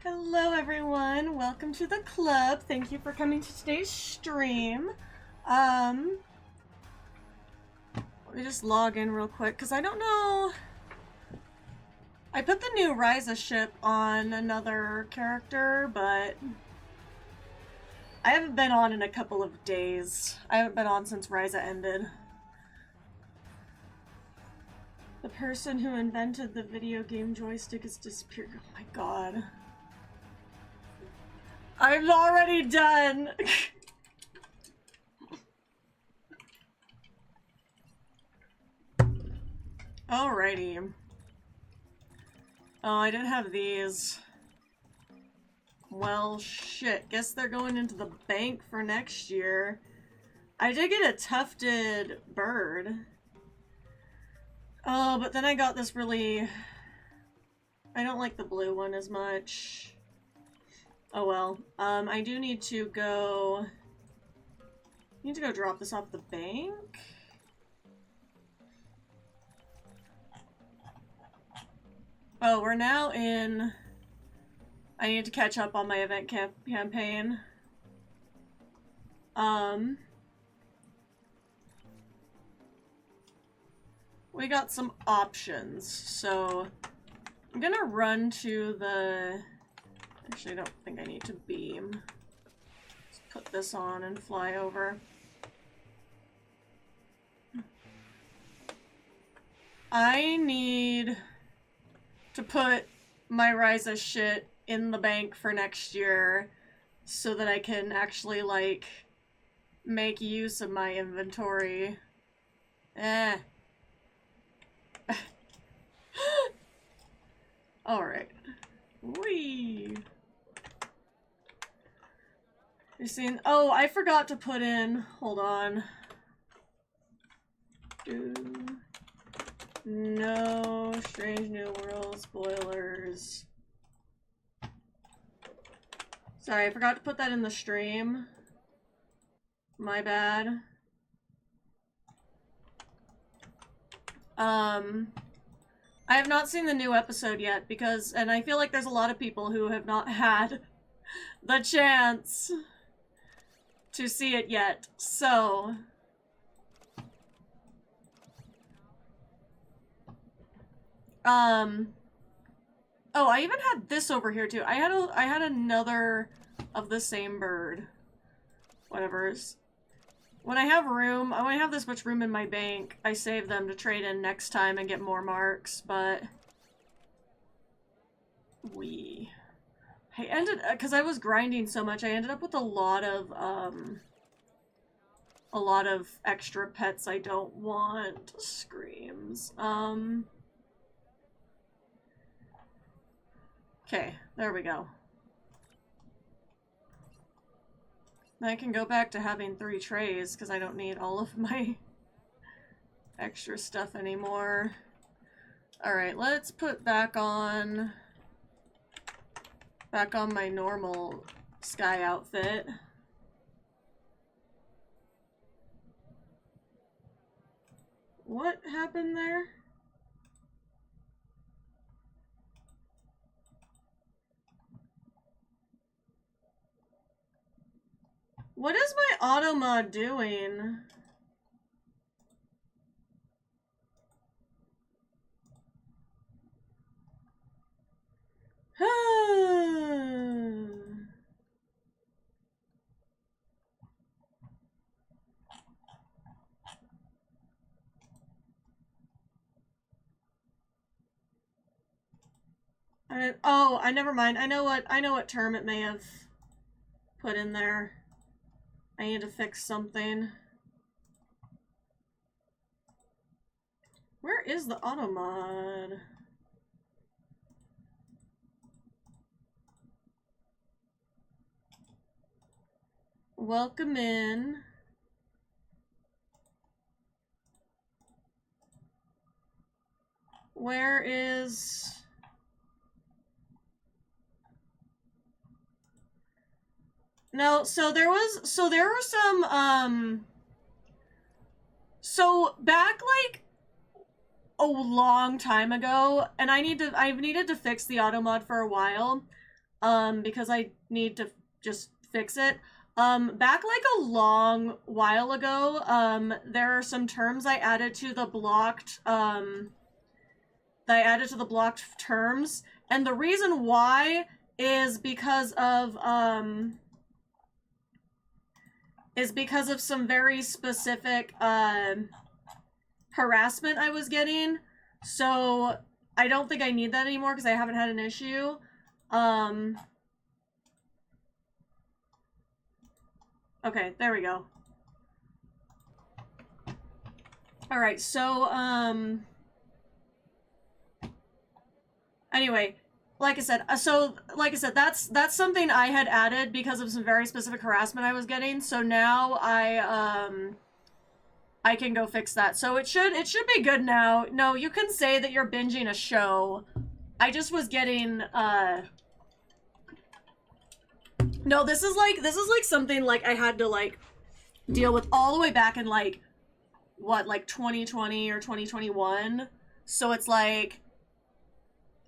Hello everyone, welcome to the club. Thank you for coming to today's stream. Let me just log in real quick because I don't know. I put the new Ryza ship on another character, but I haven't been on in a couple of days. I haven't been on since Ryza ended. The person who invented the video game joystick has disappeared. Oh my god. I'm already done! Alrighty. Oh, I didn't have these. Well, shit. Guess they're going into the bank for next year. I did get a tufted bird. Oh, but then I got this really... I don't like the blue one as much. Oh well. I do need to go... drop this off the bank? Oh, we're now in... I need to catch up on my event campaign. We got some options, so... I'm gonna run to the... Actually, I don't think I need to beam. Let's put this on and fly over. I need to put my Ryza shit in the bank for next year so that I can actually, like, make use of my inventory. Alright. Whee! You're seeing... Oh, I forgot to put in... Hold on. No Strange New World spoilers. Sorry, I forgot to put that in the stream. My bad. I have not seen the new episode yet because, and I feel like there's a lot of people who have not had the chance to see it yet, so... Oh, I even had this over here too. I had another of the same bird. Whatever's. When I have room, when I have this much room in my bank, I save them to trade in next time and get more marks, but... I ended... Because I was grinding so much, I ended up with a lot of extra pets I don't want. Screams. Okay, there we go. I can go back to having 3 trays because I don't need all of my extra stuff anymore. Alright, let's put back on my normal sky outfit. What happened there? What is my auto mod doing? Oh, never mind. I know what term it may have put in there. I need to fix something. Where is the auto mod? Welcome in. Where is... No, so there were some, so back, like, a long time ago, and I've needed to fix the auto mod for a while. because I need to just fix it. Back like a long while ago, there are some terms I added to the blocked, terms, and the reason why is because of some very specific, harassment I was getting, so I don't think I need that anymore because I haven't had an issue. Okay, there we go. Alright, so, anyway, like I said, that's something I had added because of some very specific harassment I was getting, so now I can go fix that. So it should be good now. No, you can say that you're binging a show. I just was getting, no, this is like something like I had to like deal with all the way back in like, what, like 2020 or 2021. So it's like,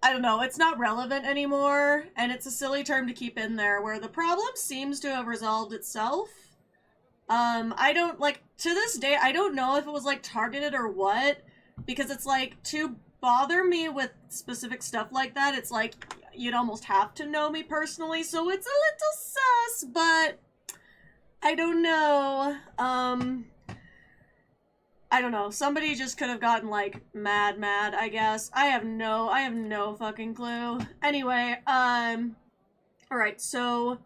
I don't know, it's not relevant anymore, and it's a silly term to keep in there, where the problem seems to have resolved itself. I don't, like, to this day, I don't know if it was, like, targeted or what, because it's, like, to bother me with specific stuff like that, it's, like, you'd almost have to know me personally, so it's a little sus, but I don't know. I don't know. Somebody just could have gotten, like, mad, I guess. I have no fucking clue. Anyway, alright, so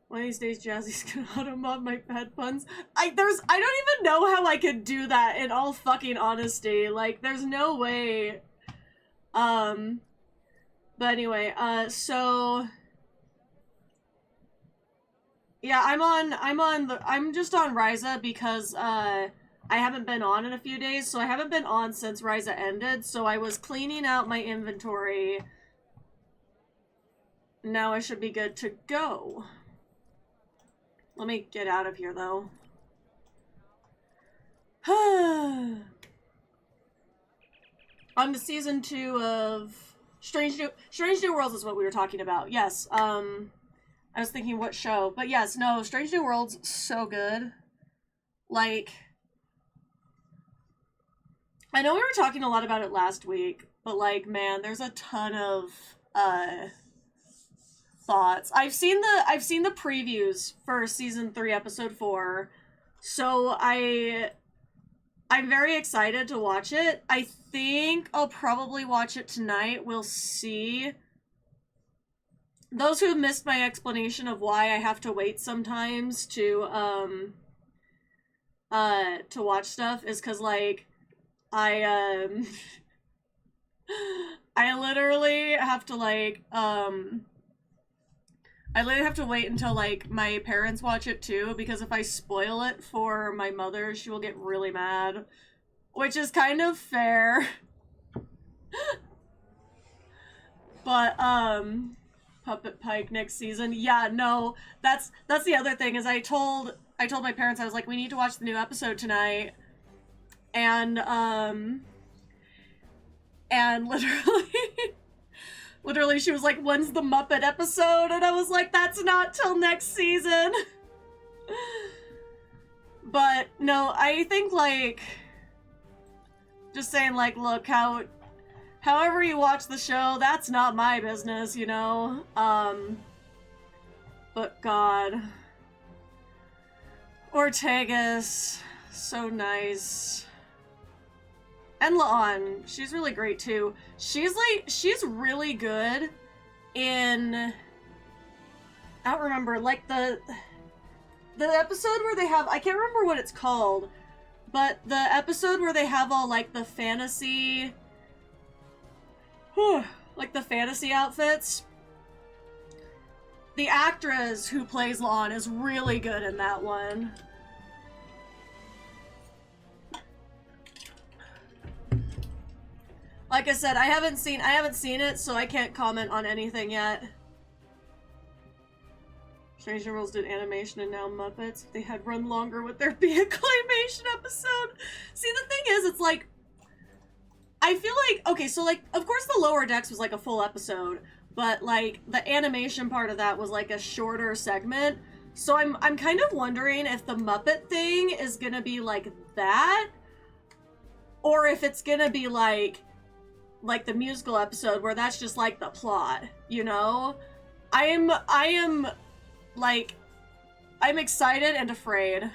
one of these days Jazi's gonna auto-mod my headphones. I don't even know how I could do that, in all fucking honesty. Like, there's no way. But anyway, so yeah, I'm just on Ryza because, I haven't been on in a few days, so I haven't been on since Ryza ended, so I was cleaning out my inventory. Now I should be good to go. Let me get out of here, though. On to season 2 of Strange New Worlds is what we were talking about. Yes, I was thinking what show, but yes, no, Strange New Worlds, so good. Like, I know we were talking a lot about it last week, but like, man, there's a ton of thoughts. I've seen the previews for season 3, episode 4, so I'm very excited to watch it. I think I'll probably watch it tonight. We'll see. Those who missed my explanation of why I have to wait sometimes to watch stuff is because, like, I literally have to, like, I literally have to wait until, like, my parents watch it, too, because if I spoil it for my mother, she will get really mad. Which is kind of fair. But, Puppet Pike next season. Yeah, no, that's the other thing, is I told my parents, I was like, we need to watch the new episode tonight. And literally she was like, when's the Muppet episode? And I was like, that's not till next season. But no, I think, like, just saying, like, look, however you watch the show, that's not my business, you know? But God. Ortegas, so nice. And La'an, she's really great too. She's really good in, I don't remember, like the episode where they have, I can't remember what it's called, but the episode where they have all, like, the fantasy, like the fantasy outfits. The actress who plays La'an is really good in that one. Like I said, I haven't seen it, so I can't comment on anything yet. Strange New Worlds did animation and now Muppets. If they had run longer, would there be a claymation episode? See, the thing is, it's like, I feel like, okay, so, like, of course the Lower Decks was, like, a full episode, but like the animation part of that was like a shorter segment. So I'm kind of wondering if the Muppet thing is gonna be like that, or if it's gonna be like the musical episode where that's just like the plot, you know? I am like, I'm excited and afraid.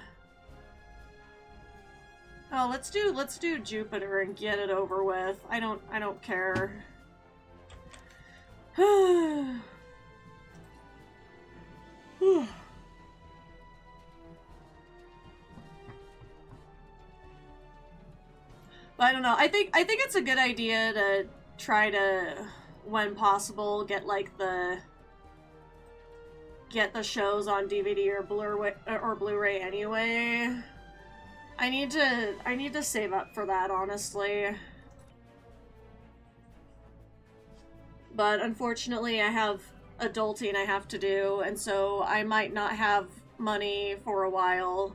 Oh, let's do Jupiter and get it over with. I don't care. But I don't know. I think it's a good idea to try to, when possible, get like the shows on DVD or Blu-ray anyway. I need to save up for that, honestly. But unfortunately, I have adulting I have to do, and so I might not have money for a while.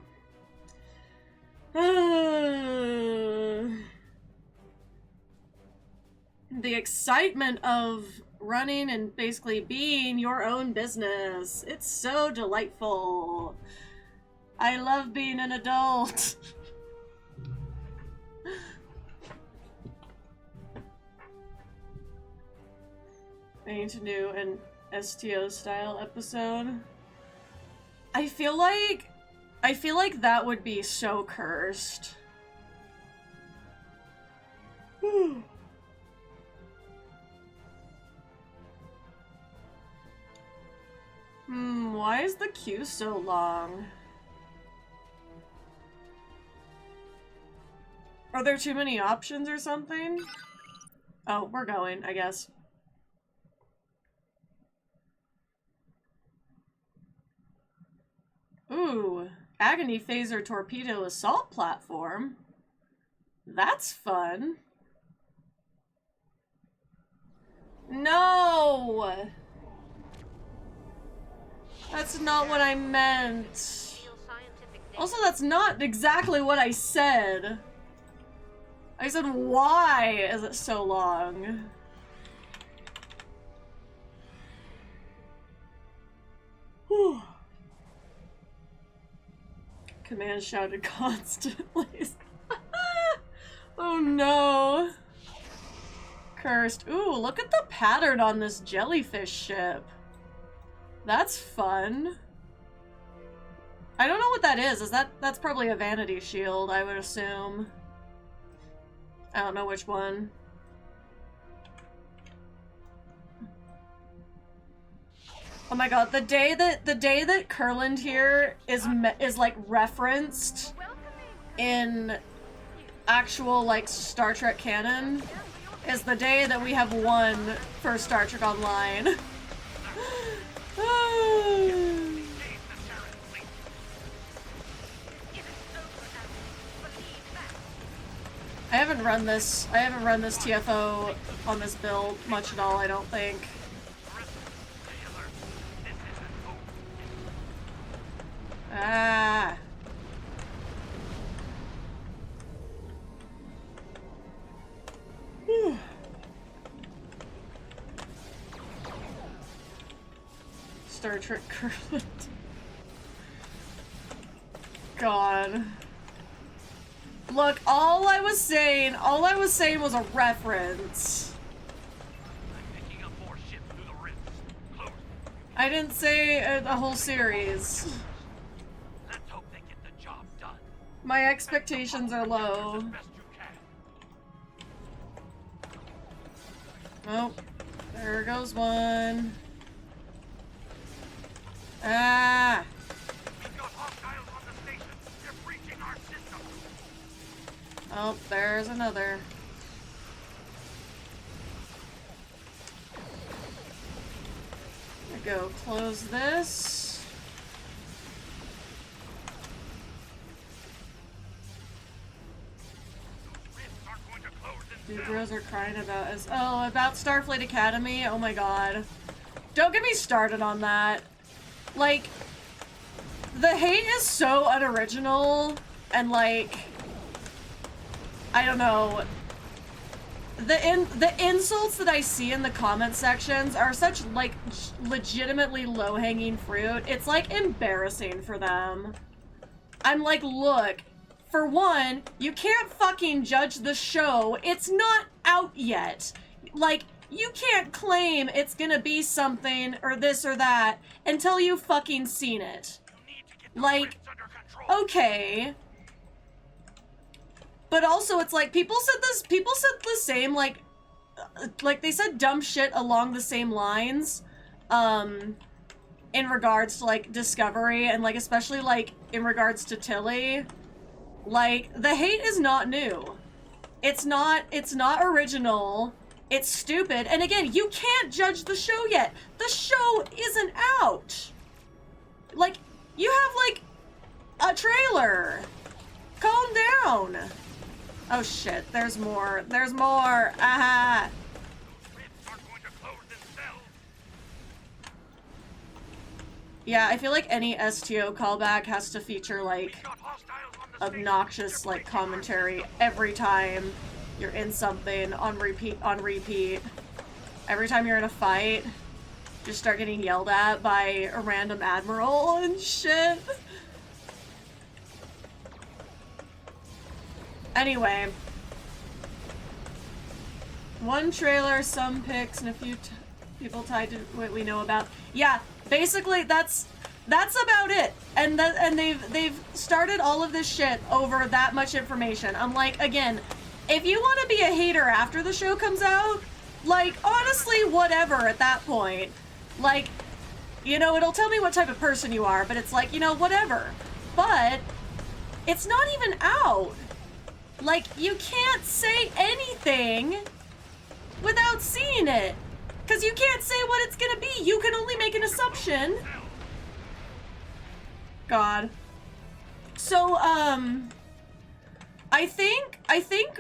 The excitement of running and basically being your own business. It's so delightful. I love being an adult. I need to do an STO style episode. I feel like that would be so cursed. Why is the queue so long? Are there too many options or something? Oh, we're going, I guess. Ooh, Agony Phaser Torpedo Assault Platform. That's fun. No! That's not what I meant. Also, that's not exactly what I said. I said, why is it so long? Whew. Command shouted constantly. Oh no. Cursed. Ooh, look at the pattern on this jellyfish ship. That's fun. I don't know what that is. That's probably a vanity shield, I would assume. I don't know which one. Oh my god, the day that Kurland here is like referenced in actual like Star Trek canon is the day that we have won for Star Trek Online. I haven't run this TFO on this build much at all, I don't think. Ah. Whew. Star Trek Kurland. God. Look, all I was saying was a reference. I didn't say a whole series. Let's hope they get the job done. My expectations are low. Oh, there goes one. Ah. Oh, there's another. There we go. Close this. Dude, bros are crying about us. Oh, about Starfleet Academy? Oh my god. Don't get me started on that. Like, the hate is so unoriginal and like, I don't know. the insults that I see in the comment sections are such, like, legitimately low-hanging fruit. It's, like, embarrassing for them. I'm like, look, for one, you can't fucking judge the show. It's not out yet. Like, you can't claim it's gonna be something or this or that until you've fucking seen it. Like, okay. But also, it's like, people said the same, like they said dumb shit along the same lines, in regards to, like, Discovery, and, like, especially, like, in regards to Tilly. Like, the hate is not new. It's not original. It's stupid. And again, you can't judge the show yet. The show isn't out. Like, you have, like, a trailer. Calm down. Oh shit, there's more. There's more. Aha. Yeah, I feel like any STO callback has to feature, like, obnoxious, like, commentary every time you're in something on repeat. Every time you're in a fight, just start getting yelled at by a random admiral and shit. Anyway. One trailer, some pics, and a few people tied to what we know about. Yeah, basically that's about it. And they've started all of this shit over that much information. I'm like, again, if you want to be a hater after the show comes out, like, honestly, whatever at that point. Like, you know, it'll tell me what type of person you are, but it's like, you know, whatever. But it's not even out. Like, you can't say anything without seeing it. Because you can't say what it's gonna be. You can only make an assumption. God. So, I think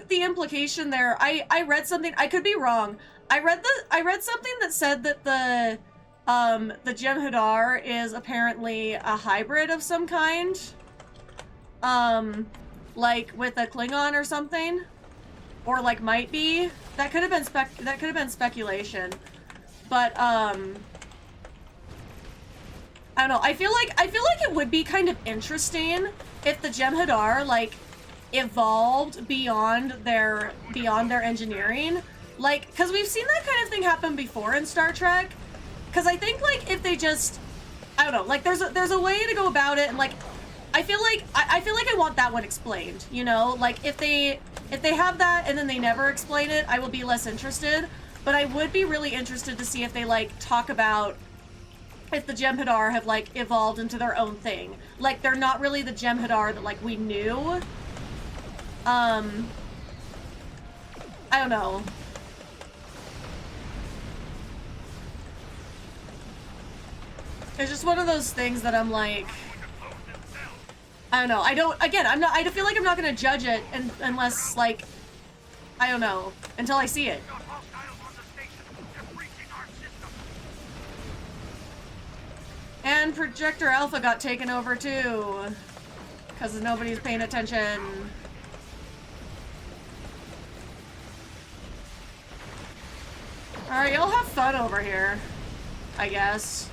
the implication there, I read something, I could be wrong. I read something that said that the Jem'Hadar is apparently a hybrid of some kind. Like with a Klingon or something, or like might be. That could have been speculation, but I don't know. I feel like it would be kind of interesting if the Jem'Hadar, like, evolved beyond their engineering, like, because we've seen that kind of thing happen before in Star Trek. Because I think, like, if they just, I don't know, like, there's a way to go about it, and, like, I feel like I want that one explained, you know? Like, if they have that and then they never explain it, I will be less interested. But I would be really interested to see if they, like, talk about if the Jem'Hadar have, like, evolved into their own thing. Like, they're not really the Jem'Hadar that, like, we knew. I don't know. It's just one of those things that I'm like, I don't know. I feel like I'm not gonna judge it unless, like, I don't know, until I see it. And Projector Alpha got taken over too, because nobody's paying attention. Alright, y'all have fun over here, I guess.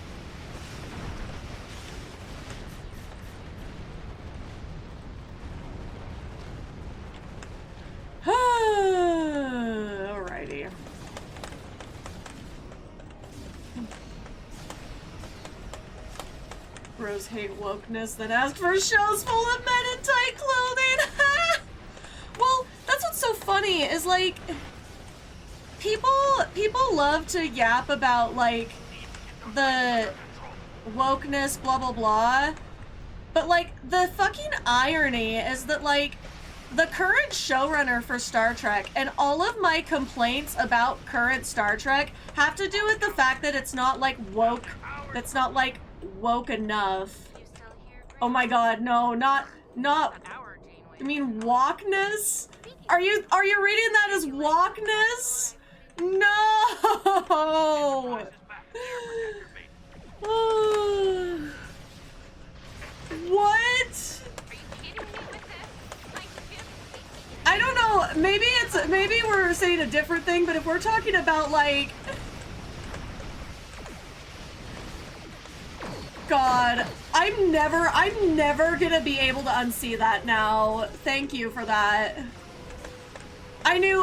Alrighty. Bros hate wokeness, then ask for shows full of men in tight clothing. Well, that's what's so funny, is like, people love to yap about, like, the wokeness, blah blah blah, but, like, the fucking irony is that, like, the current showrunner for Star Trek, and all of my complaints about current Star Trek have to do with the fact that it's not, like, woke, that's not, like, woke enough. Oh my god, no, not, I mean, walkness? Are you reading that as walkness? No! What? I don't know, maybe maybe we're saying a different thing, but if we're talking about, like... God, I'm never gonna be able to unsee that now. Thank you for that. I knew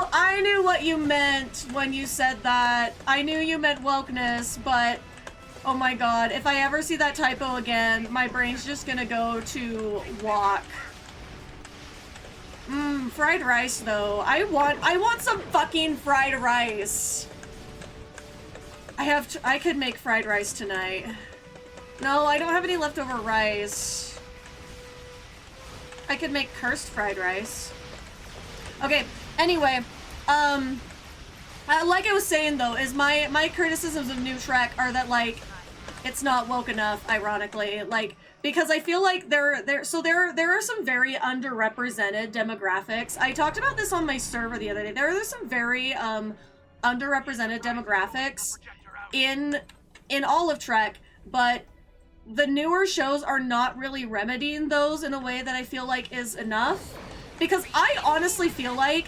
what you meant when you said that. I knew you meant wokeness, but... Oh my god, if I ever see that typo again, my brain's just gonna go to walk. Fried rice though. I want some fucking fried rice. I could make fried rice tonight. No, I don't have any leftover rice. I could make cursed fried rice. Okay, anyway, like I was saying though, is my criticisms of New Trek are that, like, it's not woke enough, ironically, like, because I feel like there are some very underrepresented demographics. I talked about this on my server the other day. There are some very underrepresented demographics in all of Trek, but the newer shows are not really remedying those in a way that I feel like is enough. Because I honestly feel like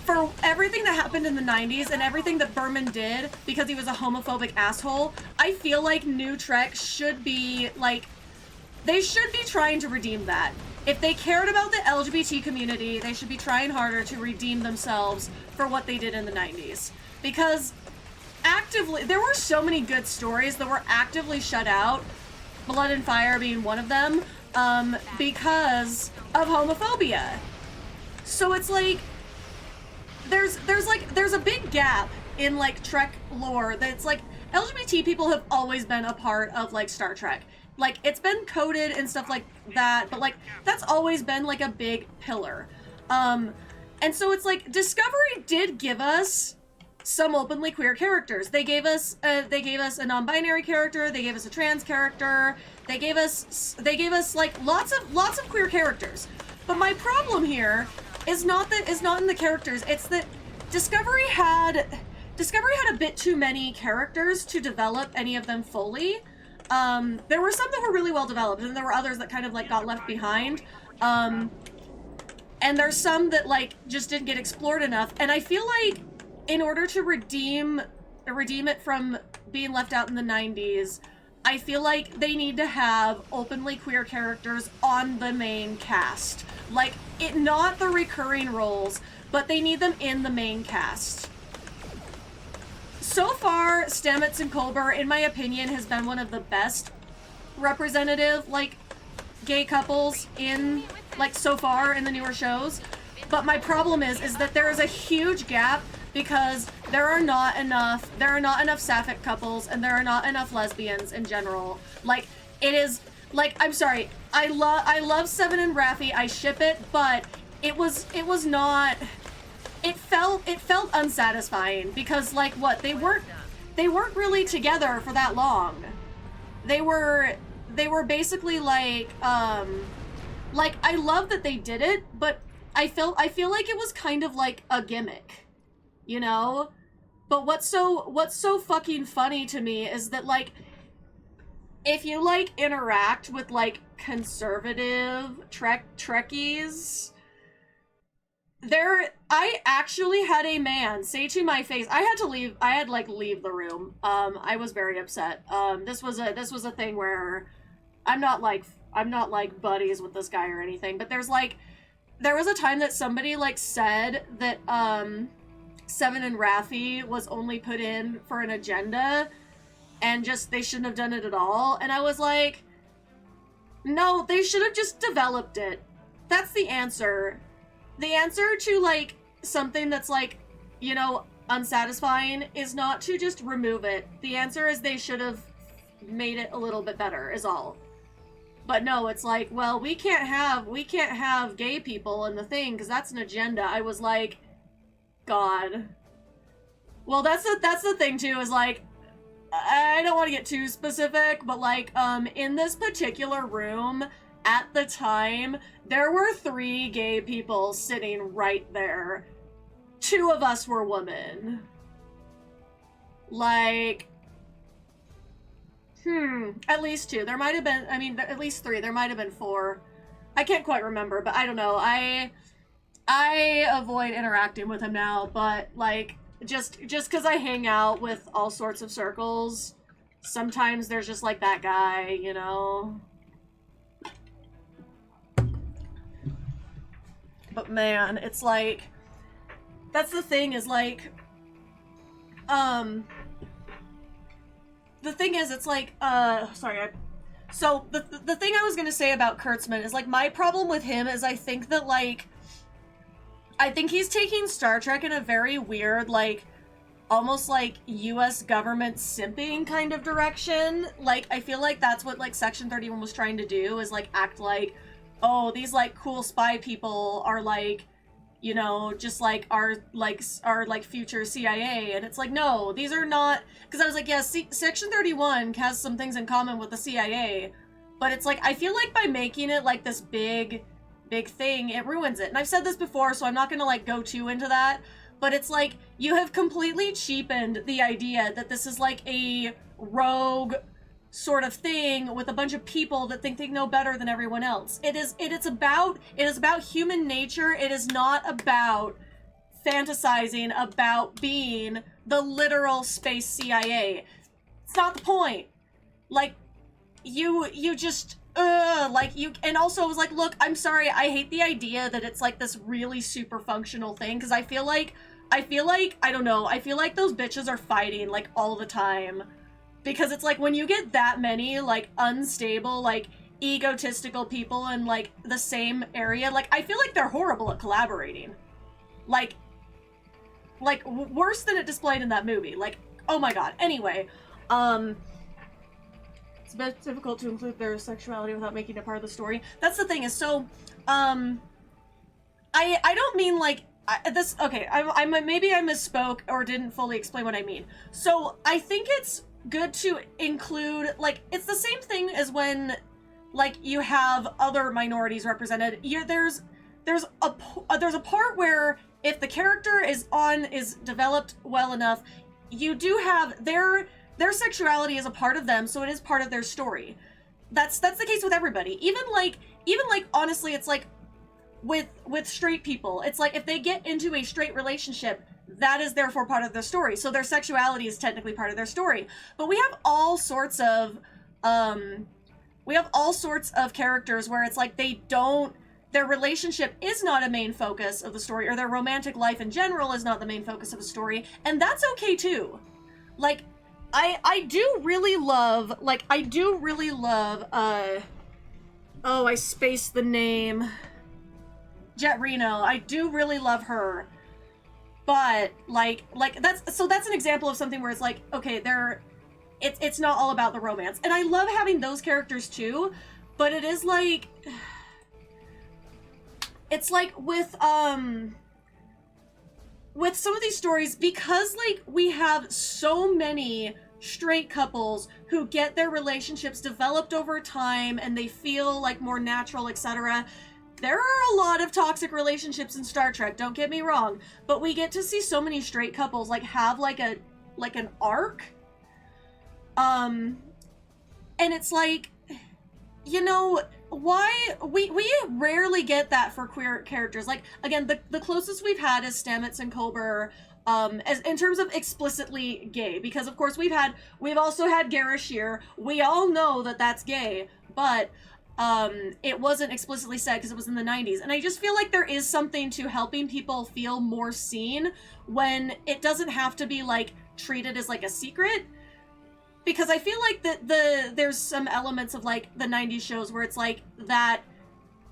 for everything that happened in the 90s and everything that Berman did because he was a homophobic asshole, I feel like New Trek should be, like, they should be trying to redeem that. If they cared about the LGBT community, they should be trying harder to redeem themselves for what they did in the 90s. Because actively, there were so many good stories that were actively shut out, Blood and Fire being one of them, because of homophobia. So it's like, there's a big gap in, like, Trek lore that's like, LGBT people have always been a part of, like, Star Trek. Like, it's been coded and stuff like that, but, like, that's always been, like, a big pillar. And so it's like, Discovery did give us some openly queer characters. They gave us a non-binary character, they gave us a trans character, they gave us like lots of queer characters. But my problem here is not in the characters, it's that Discovery had a bit too many characters to develop any of them fully. There were some that were really well developed, and there were others that kind of, like, got left behind. And there's some that, like, just didn't get explored enough. And I feel like in order to redeem it from being left out in the 90s, I feel like they need to have openly queer characters on the main cast. Like, not the recurring roles, but they need them in the main cast. So far, Stamets and Culber, in my opinion, has been one of the best representative, like, gay couples in, like, so far in the newer shows. But my problem is that there is a huge gap because there are not enough sapphic couples and there are not enough lesbians in general. Like, it is, like, I'm sorry, I love Seven and Raffi, I ship it, but it was not, it felt unsatisfying because, like, what, they weren't really together for that long. They were basically like I love that they did it, but I feel like it was kind of like a gimmick, you know? But what's so fucking funny to me is that, like, if you, like, interact with, like, conservative Trekkies, I actually had a man say to my face, I had to leave the room. I was very upset. This was a thing where I'm not like buddies with this guy or anything, but there was a time that somebody, like, said that, Seven and Raffi was only put in for an agenda, and just, they shouldn't have done it at all, and I was like, no, they should have just developed it. That's the answer. The answer to, like, something that's, like, you know, unsatisfying is not to just remove it. The answer is they should have made it a little bit better, is all. But no, it's like, well, we can't have gay people in the thing because that's an agenda. I was like, God. Well, that's the thing too, is like, I don't want to get too specific, but, like, in this particular room at the time, there were 3 gay people sitting right there. 2 of us were women. Like, at least 2. There might have been, I mean, at least 3. There might have been 4. I can't quite remember, but I don't know. I I avoid interacting with him now, but, like, just because I hang out with all sorts of circles, sometimes there's just, like, that guy, you know? But man, it's like, that's the thing is, like, the thing is, it's like, so the thing I was gonna say about Kurtzman is, like, my problem with him is I think that, like, I think he's taking Star Trek in a very weird, like, almost like US government simping kind of direction. Like, I feel like that's what, like, Section 31 was trying to do, is, like, act like, oh, these, like, cool spy people are, like, you know, just, like, our future CIA. And it's like, no, these are not, because I was like, yes, Section 31 has some things in common with the CIA, but it's like, I feel like by making it, like, this big thing, it ruins it. And I've said this before, so I'm not gonna, like, go too into that, but it's like, you have completely cheapened the idea that this is, like, a rogue sort of thing with a bunch of people that think they know better than everyone else. It is about human nature. It is not about fantasizing about being the literal space CIA. It's not the point. Like, you just, like, you, and also it was like, look, I'm sorry, I hate the idea that it's, like, this really super functional thing, because I feel like, I don't know, I feel like those bitches are fighting, like, all the time. Because it's like, when you get that many, like, unstable, like, egotistical people in, like, the same area, like, I feel like they're horrible at collaborating. Like, worse than it displayed in that movie. Like, oh my god. Anyway, it's a bit difficult to include their sexuality without making it part of the story. That's the thing, is so, I don't mean, like, maybe I misspoke or didn't fully explain what I mean. So, I think it's good to include, like, it's the same thing as when, like, you have other minorities represented. There's a part where if the character is developed well enough, you do have their sexuality is a part of them, so it is part of their story. That's the case with everybody. Even like honestly, it's like with straight people. It's like if they get into a straight relationship, that is therefore part of their story. So their sexuality is technically part of their story. But we have all sorts of characters where it's like their relationship is not a main focus of the story, or their romantic life in general is not the main focus of the story, and that's okay too. Like, I do really love, oh, I spaced the name. Jet Reno. I do really love her. But, like, that's an example of something where it's like, okay, it's not all about the romance. And I love having those characters too, but it is like, it's like with some of these stories, because, like, we have so many straight couples who get their relationships developed over time and they feel, like, more natural, etc. There are a lot of toxic relationships in Star Trek, don't get me wrong, but we get to see so many straight couples, like, have, like, an arc. And it's like, you know, why we rarely get that for queer characters. Like, again, the closest we've had is Stamets and Culber, as in terms of explicitly gay, because of course we've also had Garashir. We all know that that's gay, but it wasn't explicitly said because it was in the 90s. And I just feel like there is something to helping people feel more seen when it doesn't have to be, like, treated as, like, a secret. Because I feel like there's some elements of, like, the 90s shows where it's like, that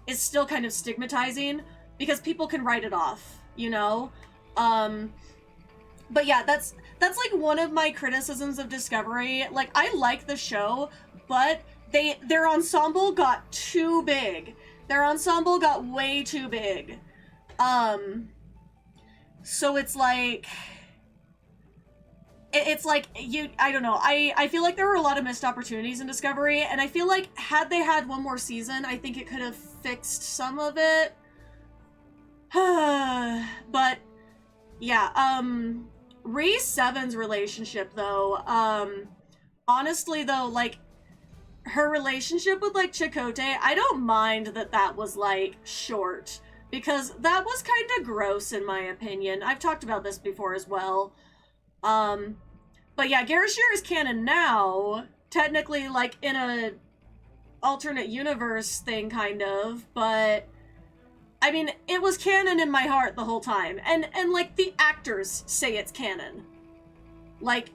is still kind of stigmatizing because people can write it off, you know? But yeah, that's like one of my criticisms of Discovery. Like, I like the show, but their ensemble got too big. Their ensemble got way too big. So it's like, I don't know. I feel like there were a lot of missed opportunities in Discovery, and I feel like had they had one more season, I think it could have fixed some of it. But yeah, Rhys Seven's relationship though, honestly though, like, her relationship with, like, Chakotay, I don't mind that was, like, short. because that was kind of gross in my opinion. I've talked about this before as well. But yeah, Garashir is canon now, technically, like, in a alternate universe thing, kind of, but I mean, it was canon in my heart the whole time. And like, the actors say it's canon. Like,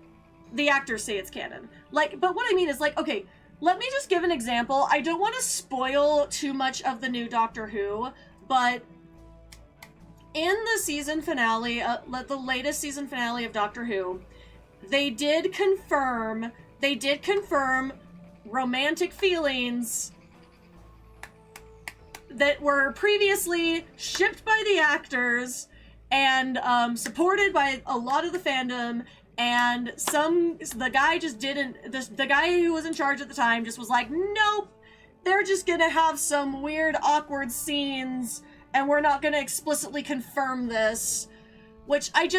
the actors say it's canon. Like, but what I mean is, like, okay, let me just give an example. I don't want to spoil too much of the new Doctor Who, but in the season finale, the latest season finale of Doctor Who, they did confirm romantic feelings that were previously shipped by the actors and supported by a lot of the fandom, and the guy who was in charge at the time just was like, nope, they're just gonna have some weird awkward scenes and we're not gonna explicitly confirm this. Which I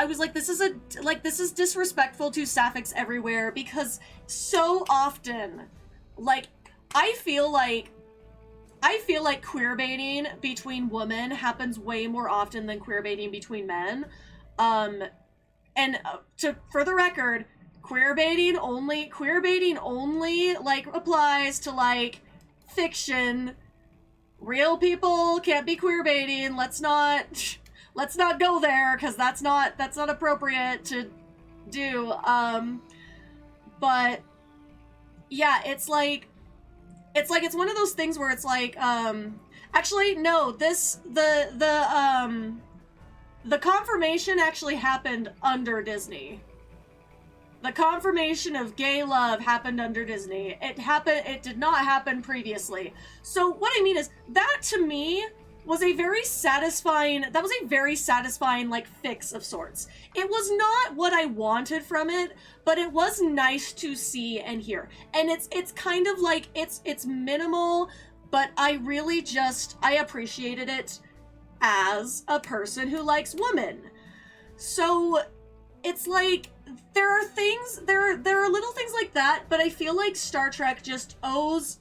was like, this is disrespectful to sapphics everywhere, because so often, like, I feel like queerbaiting between women happens way more often than queerbaiting between men. For the record, queerbaiting only, like, applies to, like, fiction. Real people can't be queerbaiting. Let's not go there, because that's not appropriate to do. But yeah, it's one of those things where it's like, actually, no, the confirmation actually happened under Disney. The confirmation of gay love happened under Disney. It did not happen previously. So what I mean is, that to me was a very satisfying, like, fix of sorts. It was not what I wanted from it, but it was nice to see and hear. And it's kind of like, it's minimal, but I appreciated it as a person who likes women. So it's like, there are little things like that, but I feel like Star Trek just owes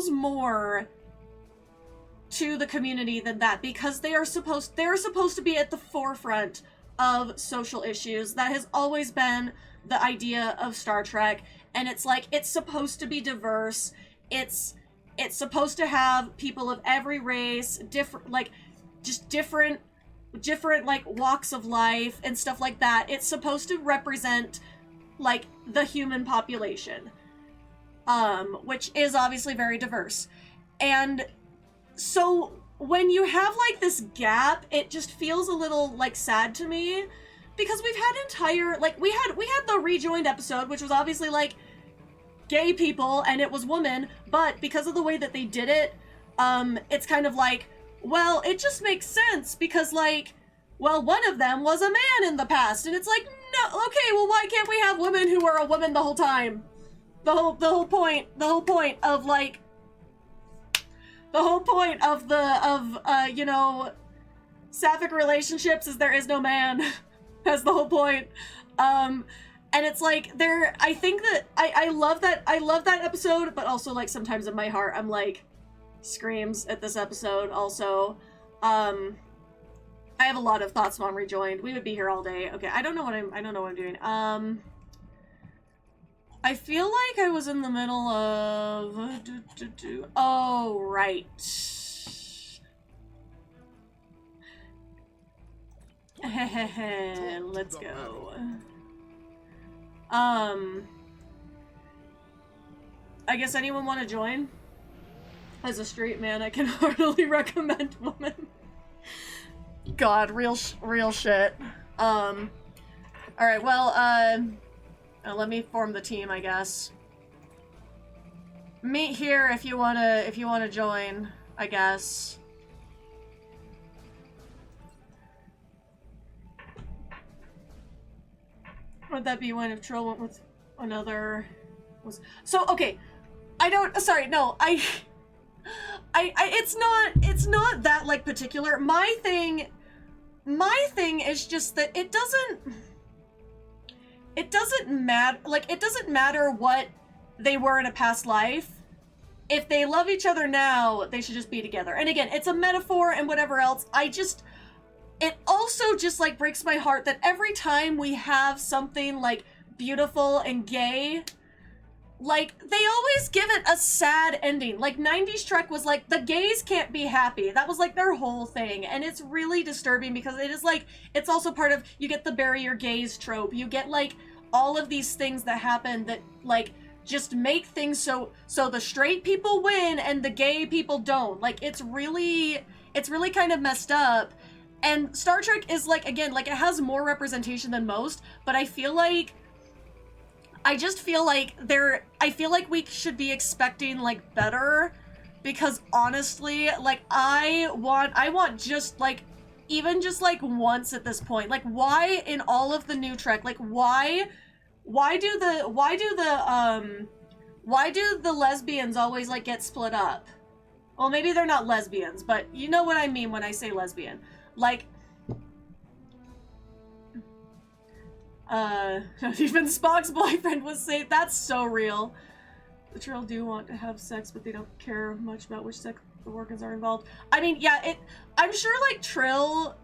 more to the community than that, because they're supposed to be at the forefront of social issues. That has always been the idea of Star Trek, and it's like, it's supposed to be diverse. It's supposed to have people of every race, different like walks of life and stuff like that. It's supposed to represent, like, the human population, which is obviously very diverse. And so when you have, like, this gap, it just feels a little, like, sad to me, because we've had we had the rejoined episode, which was obviously, like, gay people, and it was women, but because of the way that they did it, it's kind of like, well, it just makes sense, because, like, well, one of them was a man in the past, and it's like, no, okay, well, why can't we have women who are a woman the whole time? The whole point of, like, you know, sapphic relationships is there is no man. That's the whole point. And it's like, I think that, I love that episode, but also, like, sometimes in my heart, I'm like, screams at this episode also. I have a lot of thoughts on Rejoined. We would be here all day. Okay, I don't know what I'm doing. I feel like I was in the middle of... Oh, right. Let's go. I guess anyone want to join? As a straight man, I can heartily recommend woman. God, real shit. Alright, well, let me form the team, I guess. Meet here if you wanna join, I guess. Would that be when if Troll went with another so okay. It's not that, like, particular. My thing is just that it doesn't matter, like, it doesn't matter what they were in a past life. if they love each other now, they should just be together. And again, it's a metaphor and whatever else. It also just, like, breaks my heart that every time we have something, like, beautiful and gay, like, they always give it a sad ending. Like, 90s Trek was like, the gays can't be happy. That was, like, their whole thing. And it's really disturbing because it is, like, it's also part of, you get the bury your gays trope. You get, like, all of these things that happen that, like, just make things so the straight people win and the gay people don't. Like, it's really kind of messed up. And Star Trek is, like, again, like, it has more representation than most, but I feel like I feel like we should be expecting, like, better, because honestly, like, I want just, like, even just, like, once at this point, like, why in all of the new Trek, like, why do the lesbians always, like, get split up? Well, maybe they're not lesbians, but you know what I mean when I say lesbian. Like, even Spock's boyfriend was saying, that's so real. The Trill do want to have sex, but they don't care much about which sex the organs are involved. I mean, yeah, I'm sure, like, Trill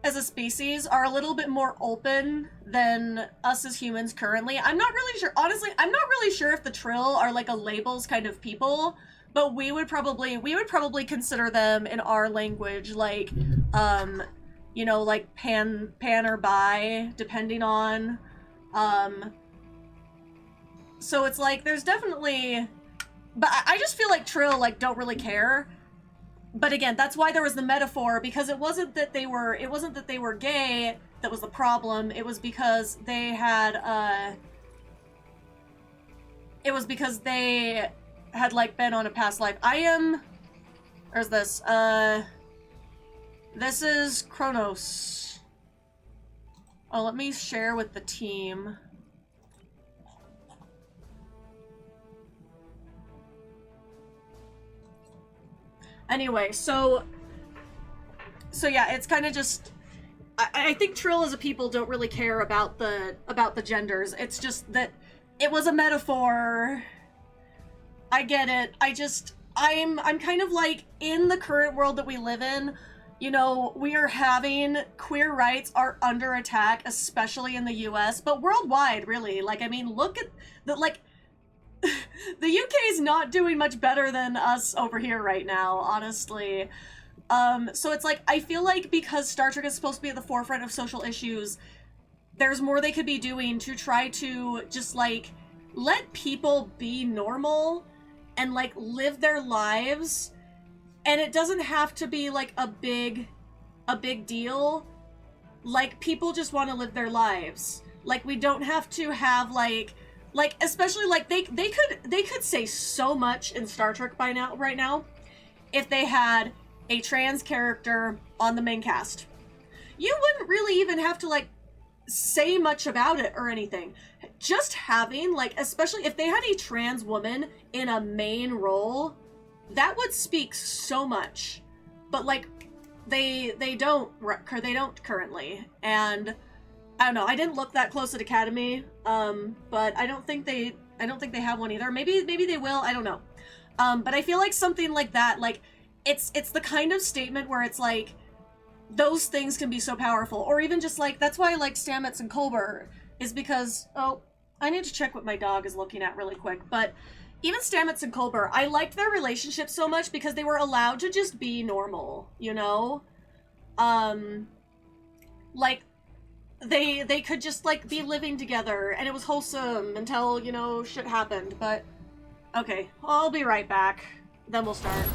as a species are a little bit more open than us as humans currently. I'm not really sure, honestly, I'm not really sure if the Trill are, like, a labels kind of people, but we would probably consider them in our language, like, you know, like, pan or bi, depending on, so it's like, there's definitely, but I just feel like Trill, like, don't really care. But again, that's why there was the metaphor, because it wasn't that they were gay that was the problem, it was because they had, like, been on a past life. Where's this? This is Kronos. Oh, let me share with the team. Anyway, so yeah, it's kind of just, I think Trill as a people don't really care about the genders. It's just that it was a metaphor. I get it. I'm kind of like, in the current world that we live in, you know, we are having, queer rights are under attack, especially in the US, but worldwide, really. Like, I mean, look at the, like, the UK is not doing much better than us over here right now, honestly. So it's like, I feel like because Star Trek is supposed to be at the forefront of social issues, there's more they could be doing to try to just, like, let people be normal and, like, live their lives. And it doesn't have to be, like, a big deal. Like, people just want to live their lives. Like, we don't have to have, like, especially, like, they could say so much in Star Trek right now, if they had a trans character on the main cast. You wouldn't really even have to, like, say much about it or anything. Just having, like, especially if they had a trans woman in a main role, that would speak so much. But, like, they don't currently, and I don't know, I didn't look that close at Academy, but I don't think they have one either. Maybe they will, I don't know. But I feel like something like that, like, it's the kind of statement where it's like, those things can be so powerful. Or even just, like, that's why I like Stamets and Culber, is because, oh, I need to check what my dog is looking at really quick, but even Stamets and Culber, I liked their relationship so much because they were allowed to just be normal, you know? Like, they could just, like, be living together, and it was wholesome until, you know, shit happened, but okay, I'll be right back, then we'll start.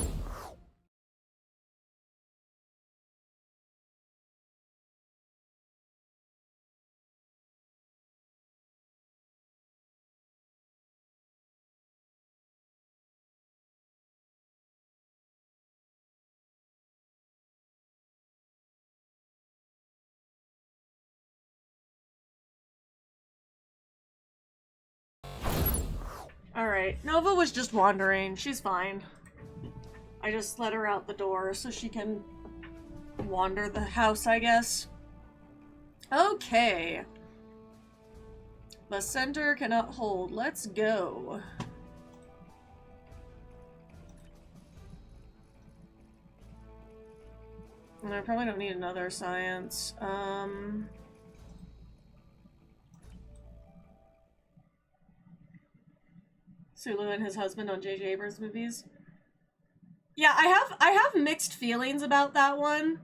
Alright, Nova was just wandering. She's fine. I just let her out the door so she can wander the house, I guess. Okay. The center cannot hold. Let's go. I probably don't need another science. Sulu and his husband on J.J. Abrams movies. Yeah, I have mixed feelings about that one.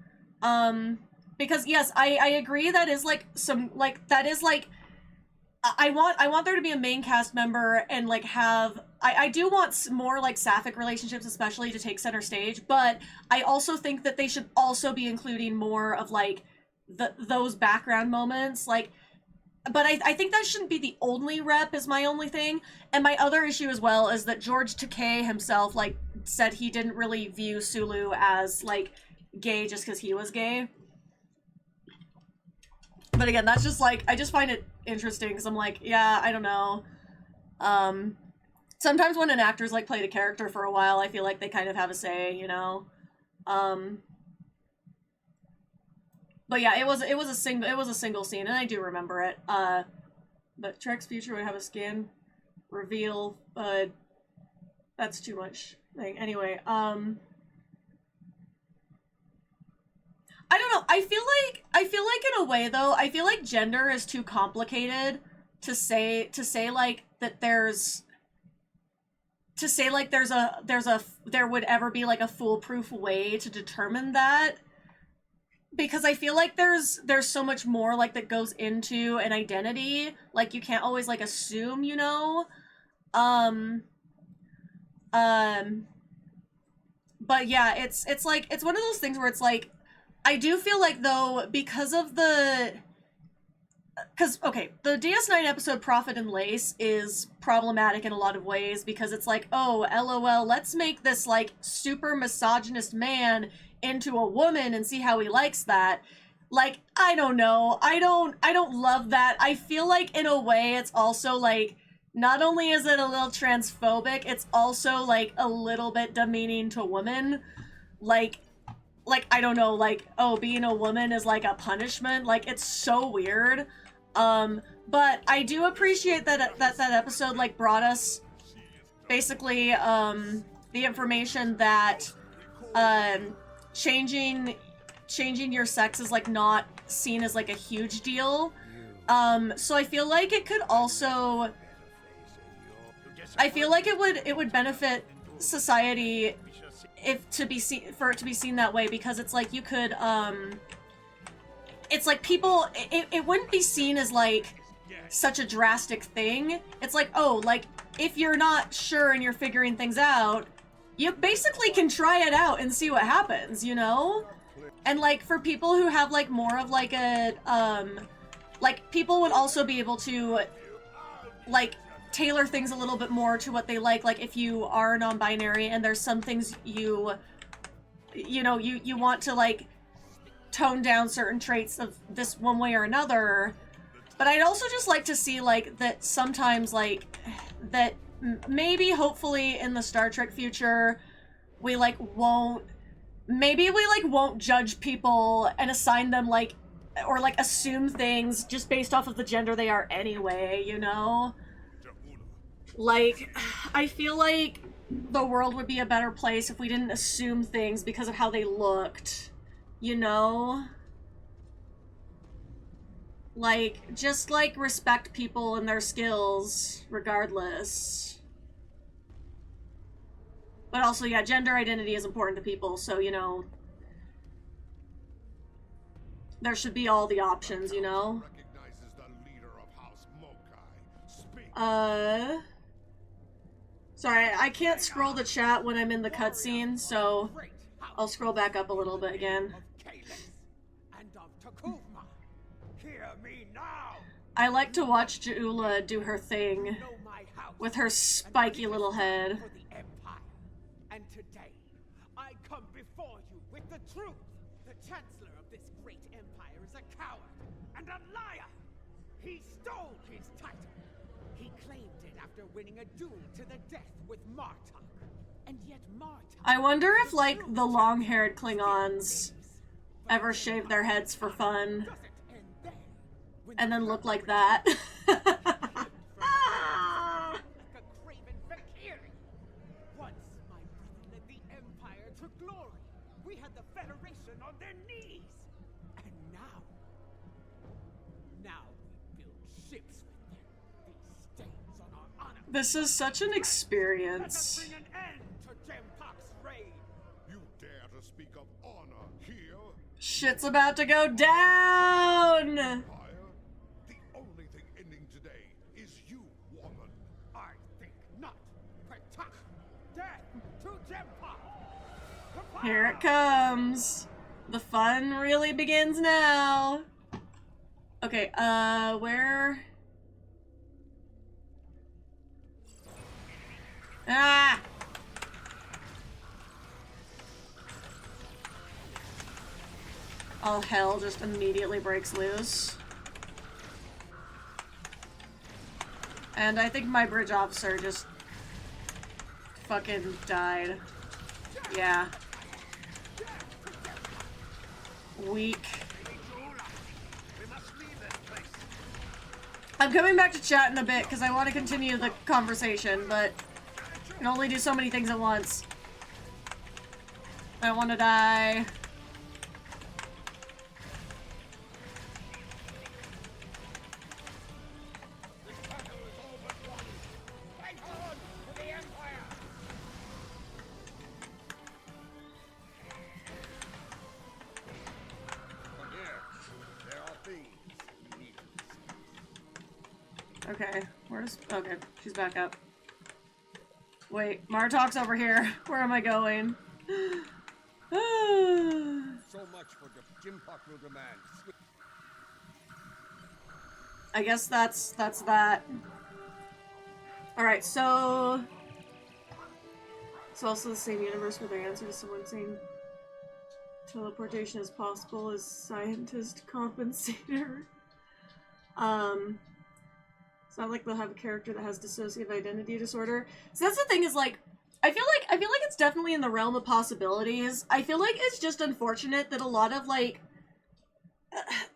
Because yes, I agree that is like some like that is like I want there to be a main cast member and like have I do want more like sapphic relationships especially to take center stage, but I also think that they should also be including more of like those background moments like. But I think that shouldn't be the only rep is my only thing. And my other issue as well is that George Takei himself like said he didn't really view Sulu as like gay just because he was gay. But again, that's just like I just find it interesting because I'm like, yeah, I don't know. Sometimes when an actor's like played a character for a while, I feel like they kind of have a say, you know. But yeah, it was a single scene, and I do remember it. But Trek's future would have a skin reveal. That's too much thing. Anyway, I don't know. I feel like in a way though, I feel like gender is too complicated to say like that there would ever be like a foolproof way to determine that. Because I feel like there's so much more like that goes into an identity. Like you can't always like assume, you know. But yeah, it's like it's one of those things where it's like I do feel like though because okay, the DS9 episode Prophet and Lace is problematic in a lot of ways because it's like, oh, LOL, let's make this like super misogynist man into a woman and see how he likes that. Like, I don't know. I don't love that. I feel like in a way it's also like not only is it a little transphobic, it's also like a little bit demeaning to women. Like I don't know, like, oh, being a woman is like a punishment. Like it's so weird. But I do appreciate that that episode like brought us basically the information that changing your sex is like not seen as like a huge deal. So I feel like it could also I feel like it would benefit society for it to be seen that way because it's like you could it's like people it wouldn't be seen as like such a drastic thing. It's like, oh, like if you're not sure and you're figuring things out, you basically can try it out and see what happens, you know? And like for people who have like more of like a like people would also be able to like tailor things a little bit more to what they like if you are non-binary and there's some things you want to like tone down certain traits of this one way or another. But I'd also just like to see like that sometimes like that maybe hopefully in the Star Trek future we like won't judge people and assign them like or like assume things just based off of the gender they are anyway, you know? Like I feel like the world would be a better place if we didn't assume things because of how they looked, you know? Like, just, like, respect people and their skills, regardless. But also, yeah, gender identity is important to people, so, you know... there should be all the options, you know? Sorry, I can't scroll the chat when I'm in the cutscene, so... I'll scroll back up a little bit again. I like to watch Jula do her thing with her spiky little head. And today, I come before you with the truth. The chancellor of this great empire is a coward and a liar. He stole his title. He claimed it after winning a duel to the death with Martok. And yet Martok... I wonder if, like, the long-haired Klingons ever shave their heads for fun. And then look like that. Once my brother led the Empire to glory. We had the Federation on their knees. This is such an Let us experience. bring an end to Jempak's reign. You dare to speak of honor here? Shit's about to go down! Fire? The only thing ending today is you, woman. I think not. Petach! Death to Jempak! Here it comes. The fun really begins now. Okay, where? Ah! All hell just immediately breaks loose. And I think my bridge officer just fucking died. Yeah. Weak. I'm coming back to chat in a bit because I want to continue the conversation, but I can only do so many things at once. I don't want to die. Okay, okay, she's back up. Wait, Martok's over here. Where am I going? So much for the Jimpak will demand. I guess that's that. Alright, so... It's also the same universe where they answer to someone saying teleportation is possible as scientist compensator. It's not like they'll have a character that has dissociative identity disorder. So that's the thing is like, I feel like it's definitely in the realm of possibilities. I feel like it's just unfortunate that a lot of like,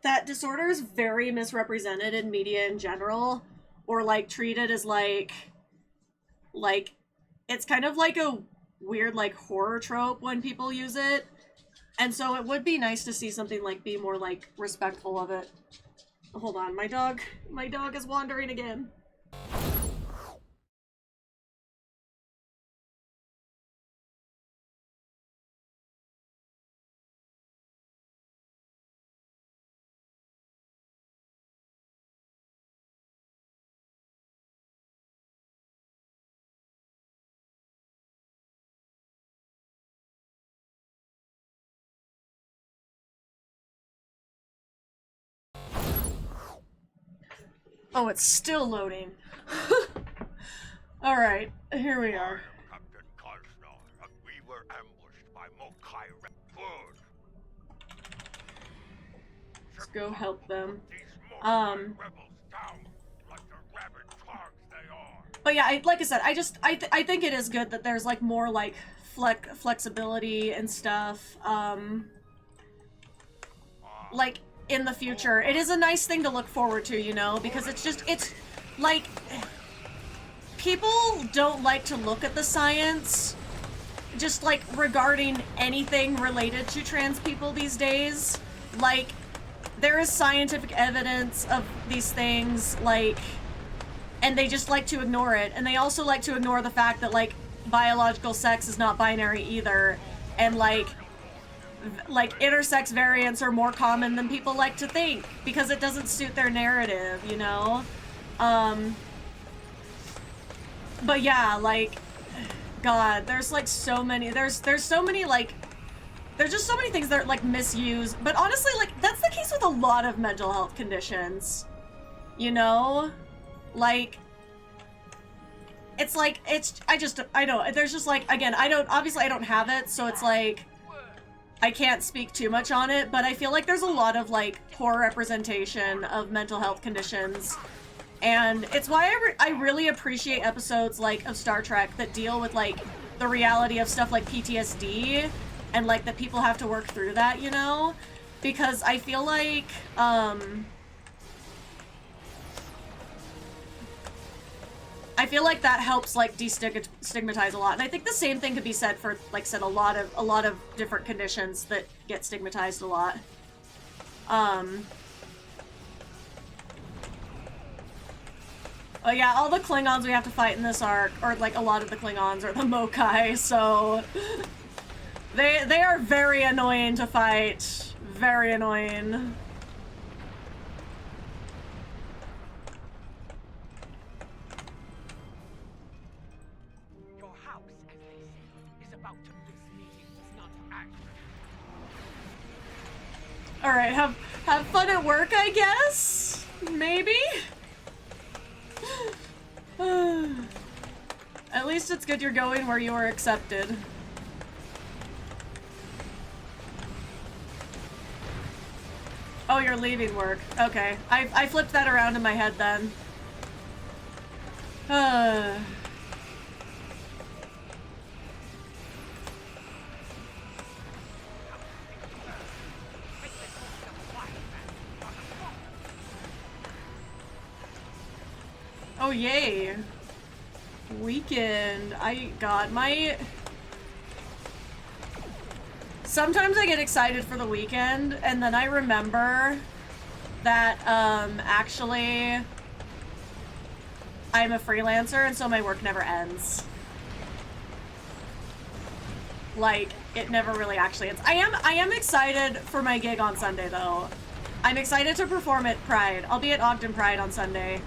that disorder is very misrepresented in media in general, or like treated as like, it's kind of like a weird like horror trope when people use it. And so it would be nice to see something like be more like respectful of it. Hold on, my dog is wandering again. Oh, it's still loading. Alright, here we are. Captain Karsnar, we were ambushed by Mokai Good. Let's go help them. These Mokai rebels down like the rabid targs they are. But yeah, like I said, I think it is good that there's like more like flexibility and stuff. Like in the future, it is a nice thing to look forward to, you know, because it's like people don't like to look at the science just like regarding anything related to trans people these days. Like there is scientific evidence of these things, like, and they just like to ignore it. And they also like to ignore the fact that like biological sex is not binary either, and like intersex variants are more common than people like to think because it doesn't suit their narrative, you know? But yeah, like, God, there's like so many, there's so many like, there's just so many things that are like misused. But honestly, like, that's the case with a lot of mental health conditions, you know? Like, it's like, I don't, there's just like, again, obviously I don't have it, so it's like, I can't speak too much on it, but I feel like there's a lot of like poor representation of mental health conditions, and it's why I really appreciate episodes like of Star Trek that deal with like the reality of stuff like PTSD and like that people have to work through that, you know, because I feel like that helps like destigmatize a lot, and I think the same thing could be said for, like, said a lot of different conditions that get stigmatized a lot. Oh yeah, all the Klingons we have to fight in this arc, or like a lot of the Klingons are the Mokai, so they are very annoying to fight. Very annoying. Your house, as they say, is about to. This meeting was not accurate. Alright, have fun at work, I guess? Maybe? At least it's good you're going where you are accepted. Oh, you're leaving work. Okay. I flipped that around in my head then. Oh, yay. Weekend. Sometimes I get excited for the weekend, and then I remember that, actually, I'm a freelancer, and so my work never ends. Like, it never really actually ends. I am excited for my gig on Sunday, though. I'm excited to perform at Pride. I'll be at Ogden Pride on Sunday.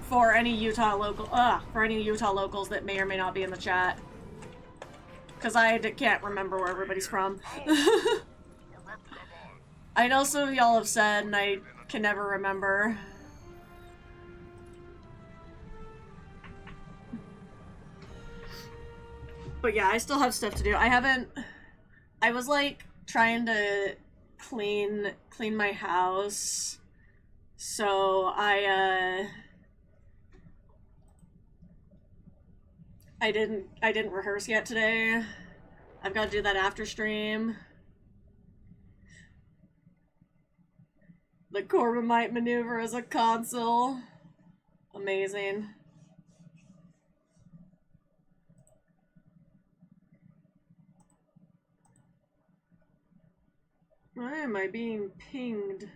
For any Utah locals that may or may not be in the chat. Because I can't remember where everybody's from. I know some of y'all have said, and I can never remember. But yeah, I still have stuff to do. I was like trying to clean my house. So I didn't rehearse yet today. I've got to do that after stream. The Corbomite maneuver as a console. Amazing. Why am I being pinged?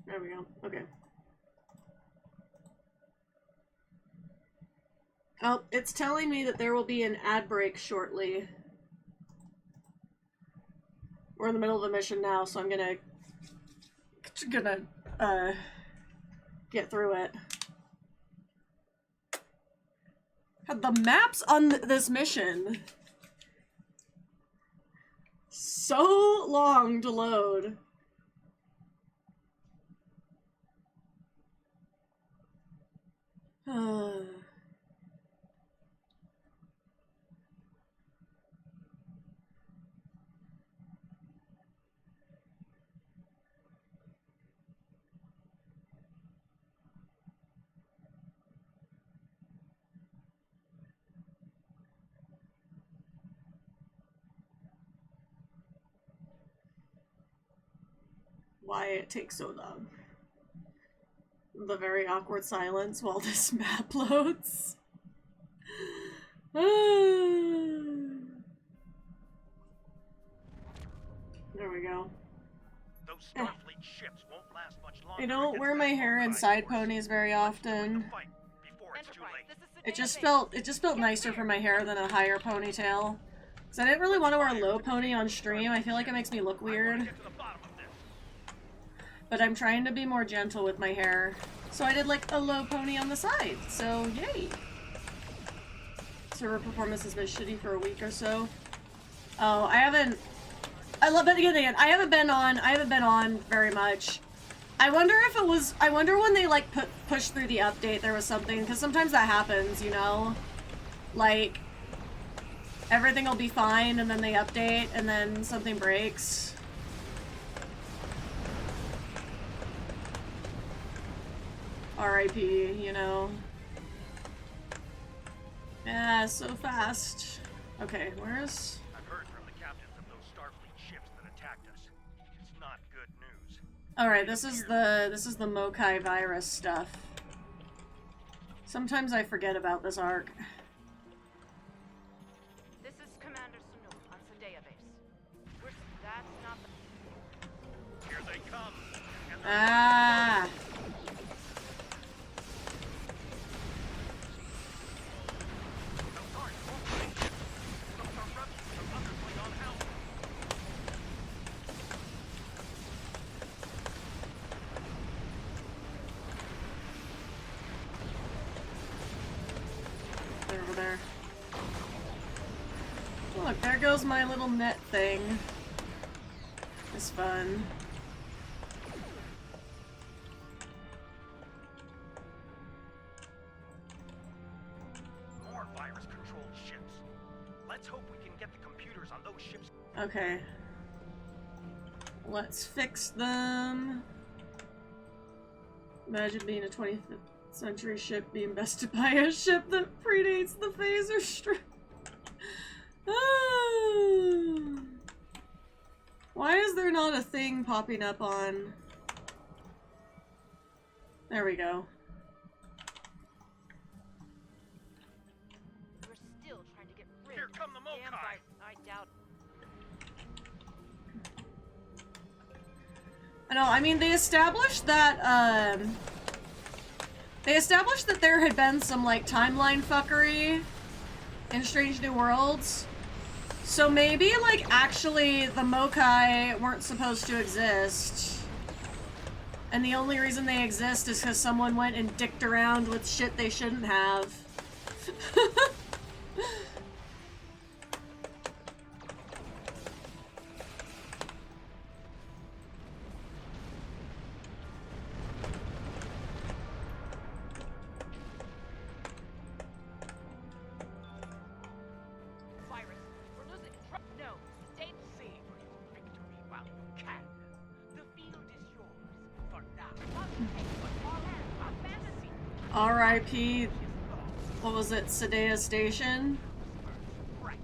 There we go. Okay. Oh, it's telling me that there will be an ad break shortly. We're in the middle of a mission now, so I'm gonna get through it. The maps on this mission so long to load. Why it takes so long. The very awkward silence while this map loads. There we go. Those Starfleet ships won't last much longer. I don't wear my hair in side ponies very often. It just felt nicer for my hair than a higher ponytail. Cause I didn't really want to wear a low pony on stream. I feel like it makes me look weird. But I'm trying to be more gentle with my hair. So I did like a low pony on the side. So yay. Server performance has been shitty for a week or so. Oh, I haven't been on very much. I wonder when they like pushed through the update there was something, because sometimes that happens, you know? Like, everything will be fine and then they update and then something breaks. R.I.P., you know? Yeah, so fast. Okay, where's... I've heard from the captains of those Starfleet ships that attacked us. It's not good news. Alright, this is the Mokai virus stuff. Sometimes I forget about this arc. This is Commander Sanu on Ah. They're over there. Look, there goes my little net thing. It's fun. More virus-controlled ships. Let's hope we can get the computers on those ships. Okay. Let's fix them. Imagine being a 20th century ship being bested by a ship that predates the phaser strike. Why is there not a thing popping up on... There we go. We're still trying to get rid Here come the damn Mokai. I doubt. I know, I mean, they established that, there had been some, like, timeline fuckery in Strange New Worlds. So maybe, like, actually the Mokai weren't supposed to exist. And the only reason they exist is because someone went and dicked around with shit they shouldn't have. Virus, we're losing no, stay Savor your victory while you can. The field is yours for now. a fantasy. R.I.P. What was it? Sedea Station? Right.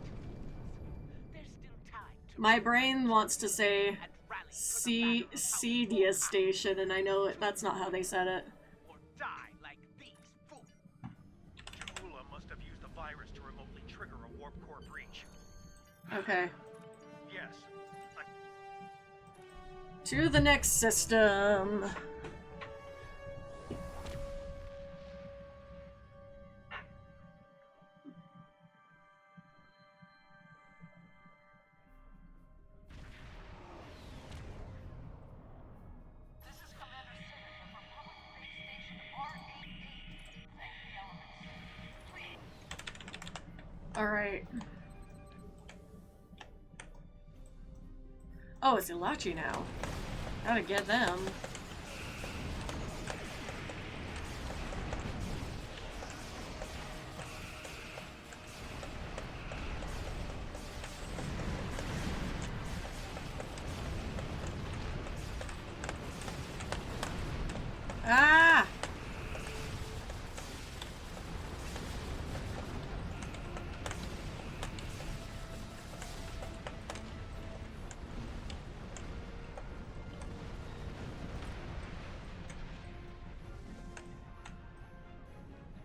There's still time to My brain wants to say and rally for the battle of Cedia Station, and I know that's not how they said it. or die like these fools. Jahula must have used the virus to remotely trigger a warp core breach. Okay. Yes. To the next system. This is Commander Simmons of Republic Base Station R88. Thank the elements. Please. Alright. Oh, it's Ilachi now. Gotta get them. Ah!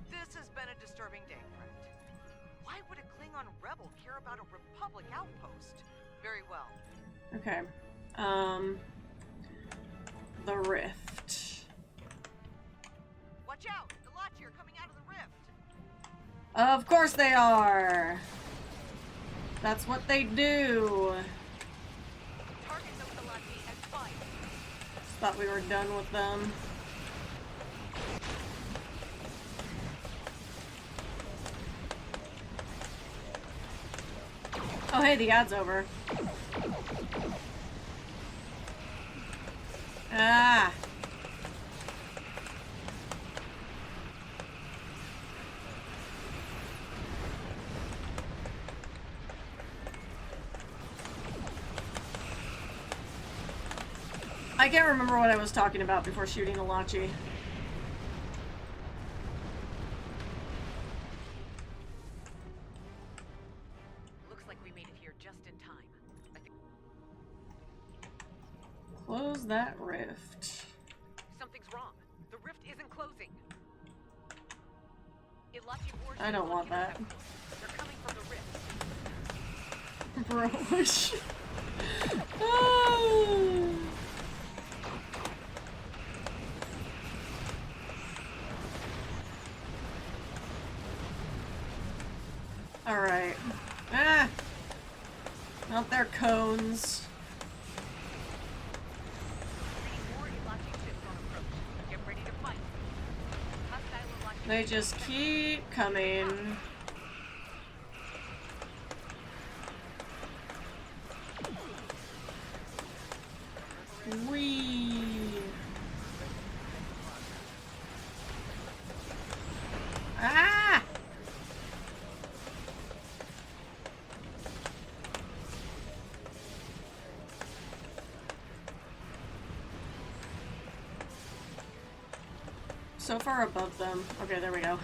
This has been a disturbing day, friend. Why would a Klingon rebel care about a Republic outpost? Very well. Okay. The rift. Watch out! The Lachie are coming out of the rift! Of course they are! That's what they do. Target those Lachie and fire! Thought we were done with them. Oh hey, the ad's over. Ah! I can't remember what I was talking about before shooting Ilachi. Looks like we made it here just in time. I think Close that rift. something's wrong. The rift isn't closing. Lachie warships I don't want located that. outpost. They're coming from the rift. Bro, oh. They just keep coming. Whee! Ah! So far above them. Okay, there we go.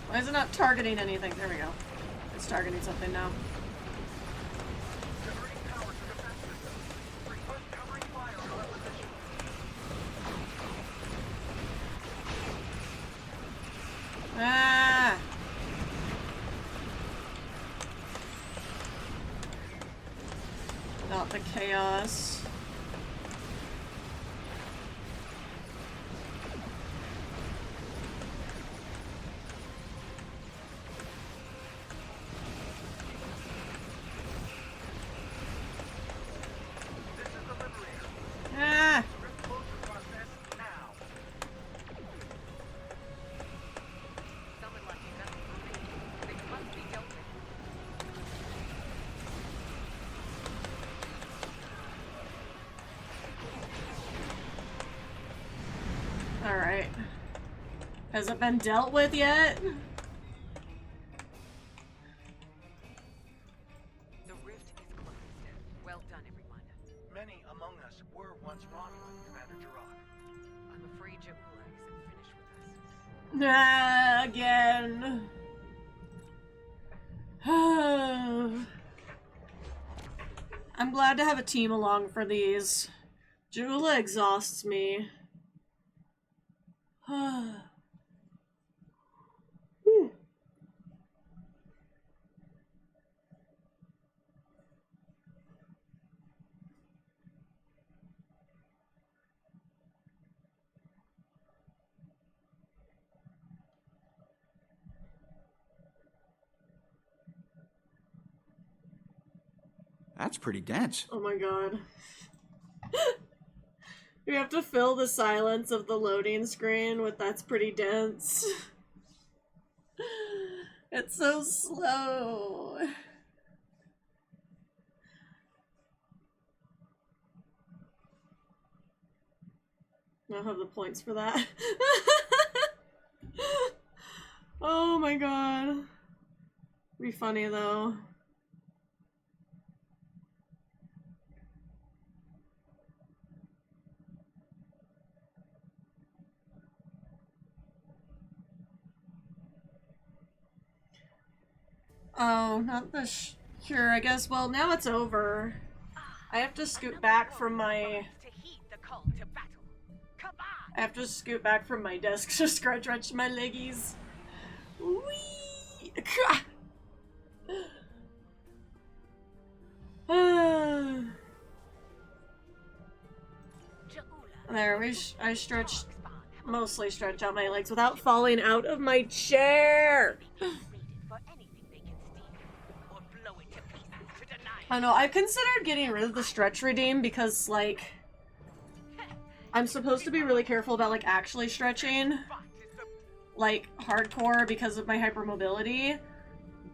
Why is it not targeting anything? There we go. It's targeting something now. Ah! Not the chaos. Ah! Someone left you nothing for me. They must be dealt with. Alright. Has it been dealt with yet? The rift is closed. Well done, everyone. Many among us were once Romulan, Commander Jirok. I'm afraid Ja'ula isn't finished with us. Ah, again. I'm glad to have a team along for these. Ja'ula exhausts me. That's pretty dense. Oh my god. We have to fill the silence of the loading screen with "that's pretty dense." It's so slow. I don't have the points for that. Oh my god. Be funny though. Oh, not the cure, I guess. Well, now it's over. I have to scoot back from my... To heed the call to battle. Come on! I have to scoot back from my desk to stretch my leggies. Whee! There, I stretched, mostly stretched out my legs without falling out of my chair. I know, I've considered getting rid of the stretch redeem because, like, I'm supposed to be really careful about, like, actually stretching, like, hardcore because of my hypermobility,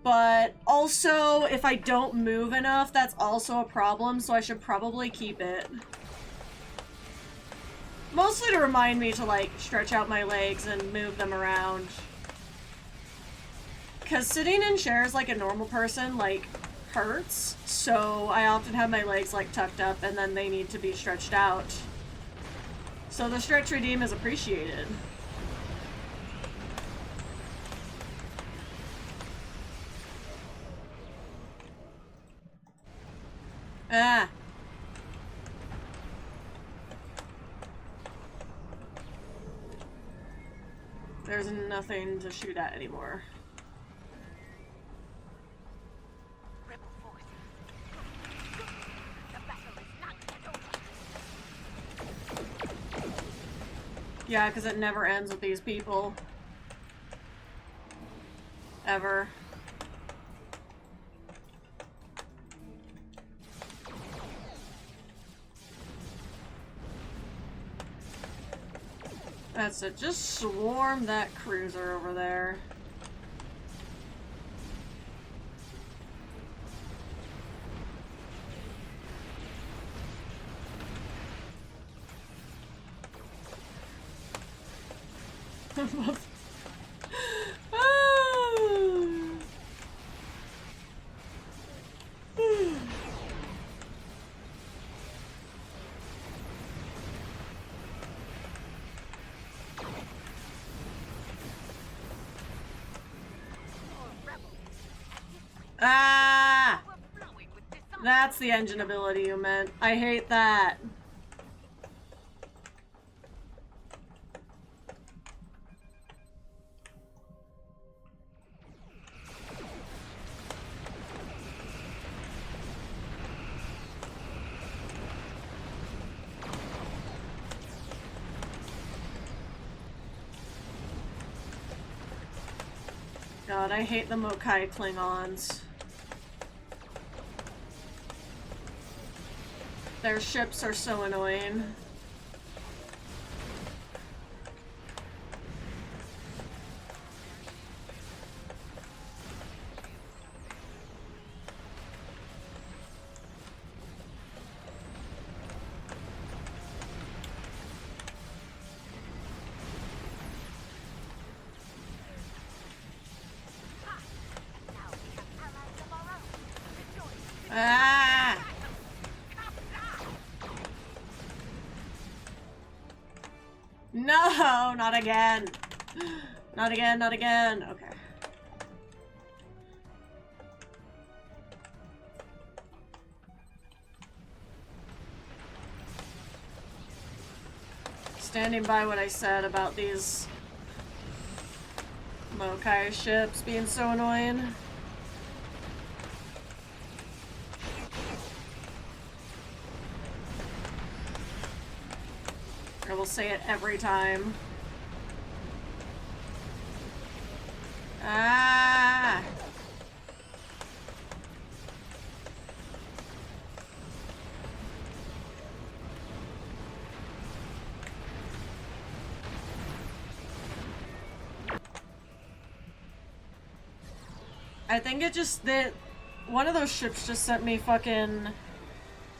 but also, if I don't move enough, that's also a problem, so I should probably keep it. Mostly to remind me to, like, stretch out my legs and move them around. Because sitting in chairs like a normal person, like, hurts, so I often have my legs, like, tucked up and then they need to be stretched out. So the stretch redeem is appreciated. Ah! There's nothing to shoot at anymore. Rebel forces. The battle is not yet over. Yeah, because it never ends with these people. Ever. That's it. Just swarm that cruiser over there. Ah! That's the engine ability you meant. I hate that. God, I hate the Mokai Klingons. Their ships are so annoying. Ah! No, not again. Not again, not again. Okay. Standing by what I said about these Mokai ships being so annoying. I will say it every time. Ah! I think it just that one of those ships just sent me fucking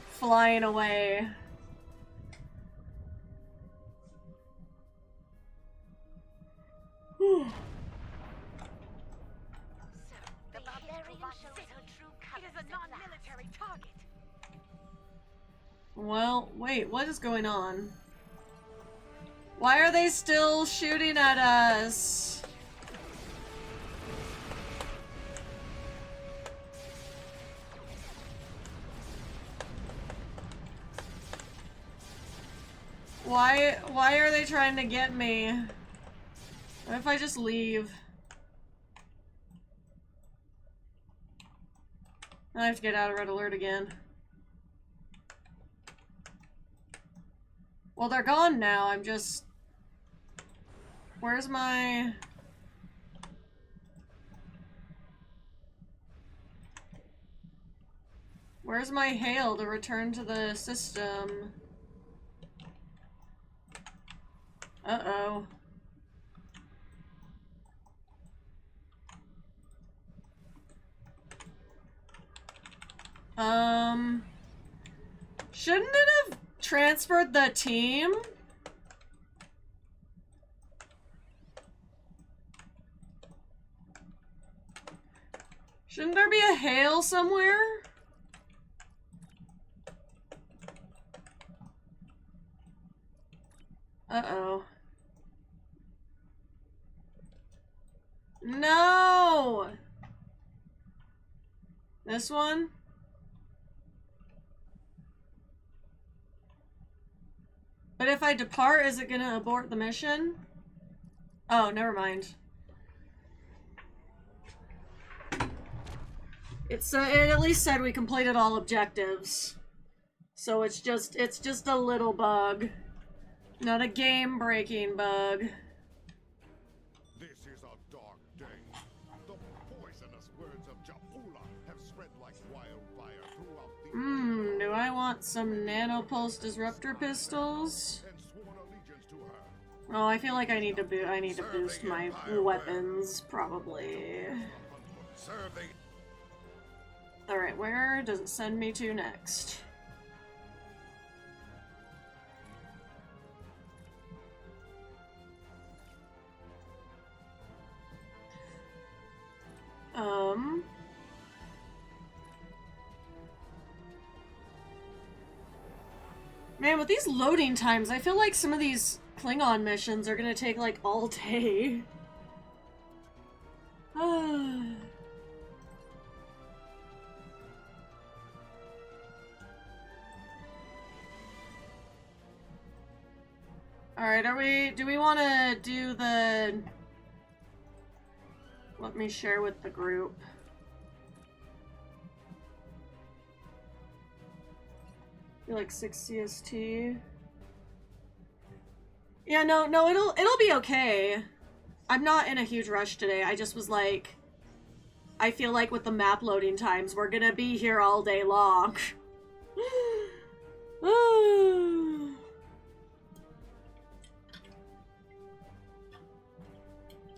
flying away. The barbarian shows her true colors. It is a non-military target. Well, wait, what is going on? Why are they still shooting at us? Why are they trying to get me? What if I just leave? I have to get out of red alert again. Well, they're gone now. I'm just... Where's my... Where's my hail to return to the system? Uh-oh. Shouldn't it have transferred the team? Shouldn't there be a hail somewhere? Uh-oh. No! This one? But if I depart, is it gonna abort the mission? Oh, never mind. It at least said we completed all objectives. So it's just a little bug. Not a game-breaking bug. This is a dark day. The poisonous words of Ja'ula have spread like wildfire throughout the Do I want some nanopulse disruptor pistols? and sworn allegiance to her. Oh, I feel like I need to boost my weapons, probably. Serve the Alright, where does it send me to next? Man, with these loading times, I feel like some of these Klingon missions are gonna take like all day. Alright, do we want to do the... Let me share with the group. You're like 6 CST. Yeah, no, it'll be okay. I'm not in a huge rush today. I just was like, I feel like with the map loading times, we're gonna be here all day long.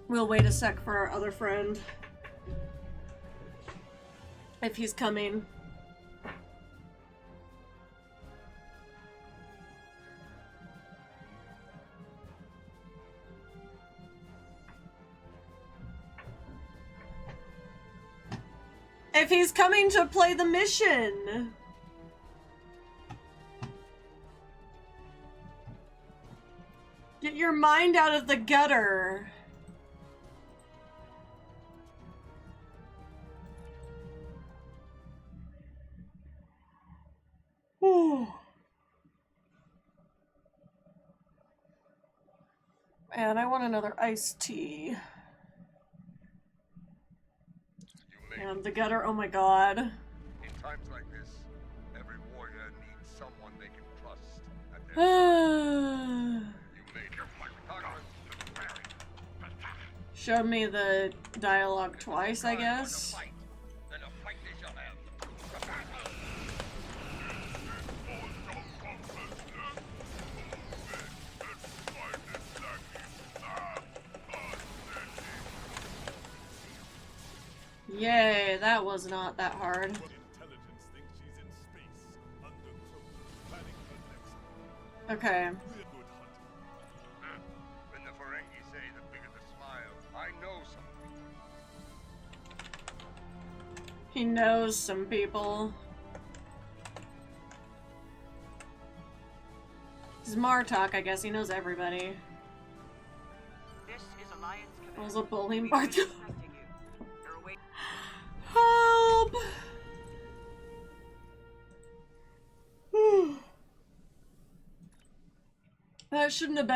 We'll wait a sec for our other friend. If he's coming. If he's coming to play the mission! Get your mind out of the gutter! Man, I want another iced tea. And the gutter, oh my god. In times like this, every warrior needs someone they can trust. You made your progress. Showed me the dialogue twice, I guess. Then a fight they shall have. Yay, that was not that hard. intelligence thinks she's in space, undercooked, planning her next Okay. good hunt. When the Ferengi say the bigger the smile, I know something. He knows some people. He's Martok, I guess. He knows everybody. This is Alliance Command. Was a bullying We are Bartok. expecting you. You're away. Help! That shouldn't have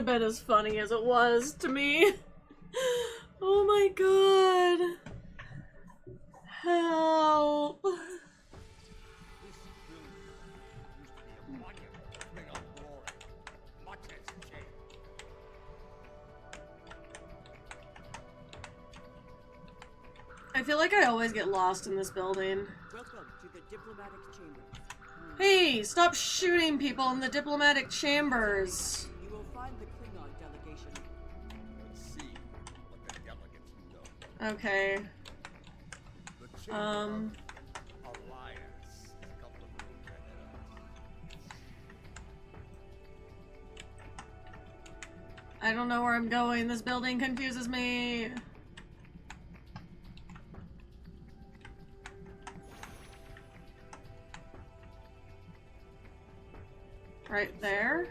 been as funny as it was to me. Oh my god. Help. This building used to be a monument to Klingon glory. Much has changed. I feel like I always get lost in this building. Welcome to the diplomatic chamber. Hey, stop shooting people in the diplomatic chambers. You will find the Klingon delegation. Let's see what the delegates know. Okay. The chamber Um, Alliance is a couple of rooms ahead of us. I don't know where I'm going. This building confuses me. Right there.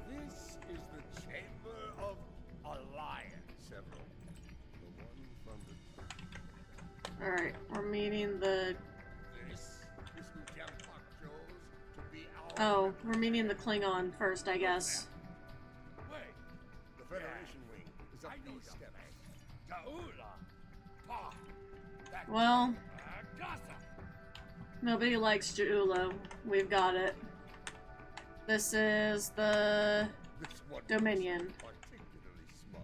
This is the Chamber of Alliance. Several. The one from the Alright, we're meeting the... this Lieutenant Park chose to be our Oh, we're meeting the Klingon first, I guess. way. The Federation wing is up these steps. Ta'ula. Pa. That Well, Gaza. nobody likes Ja'ula. We've got it. This is the This one Dominion. was particularly smug,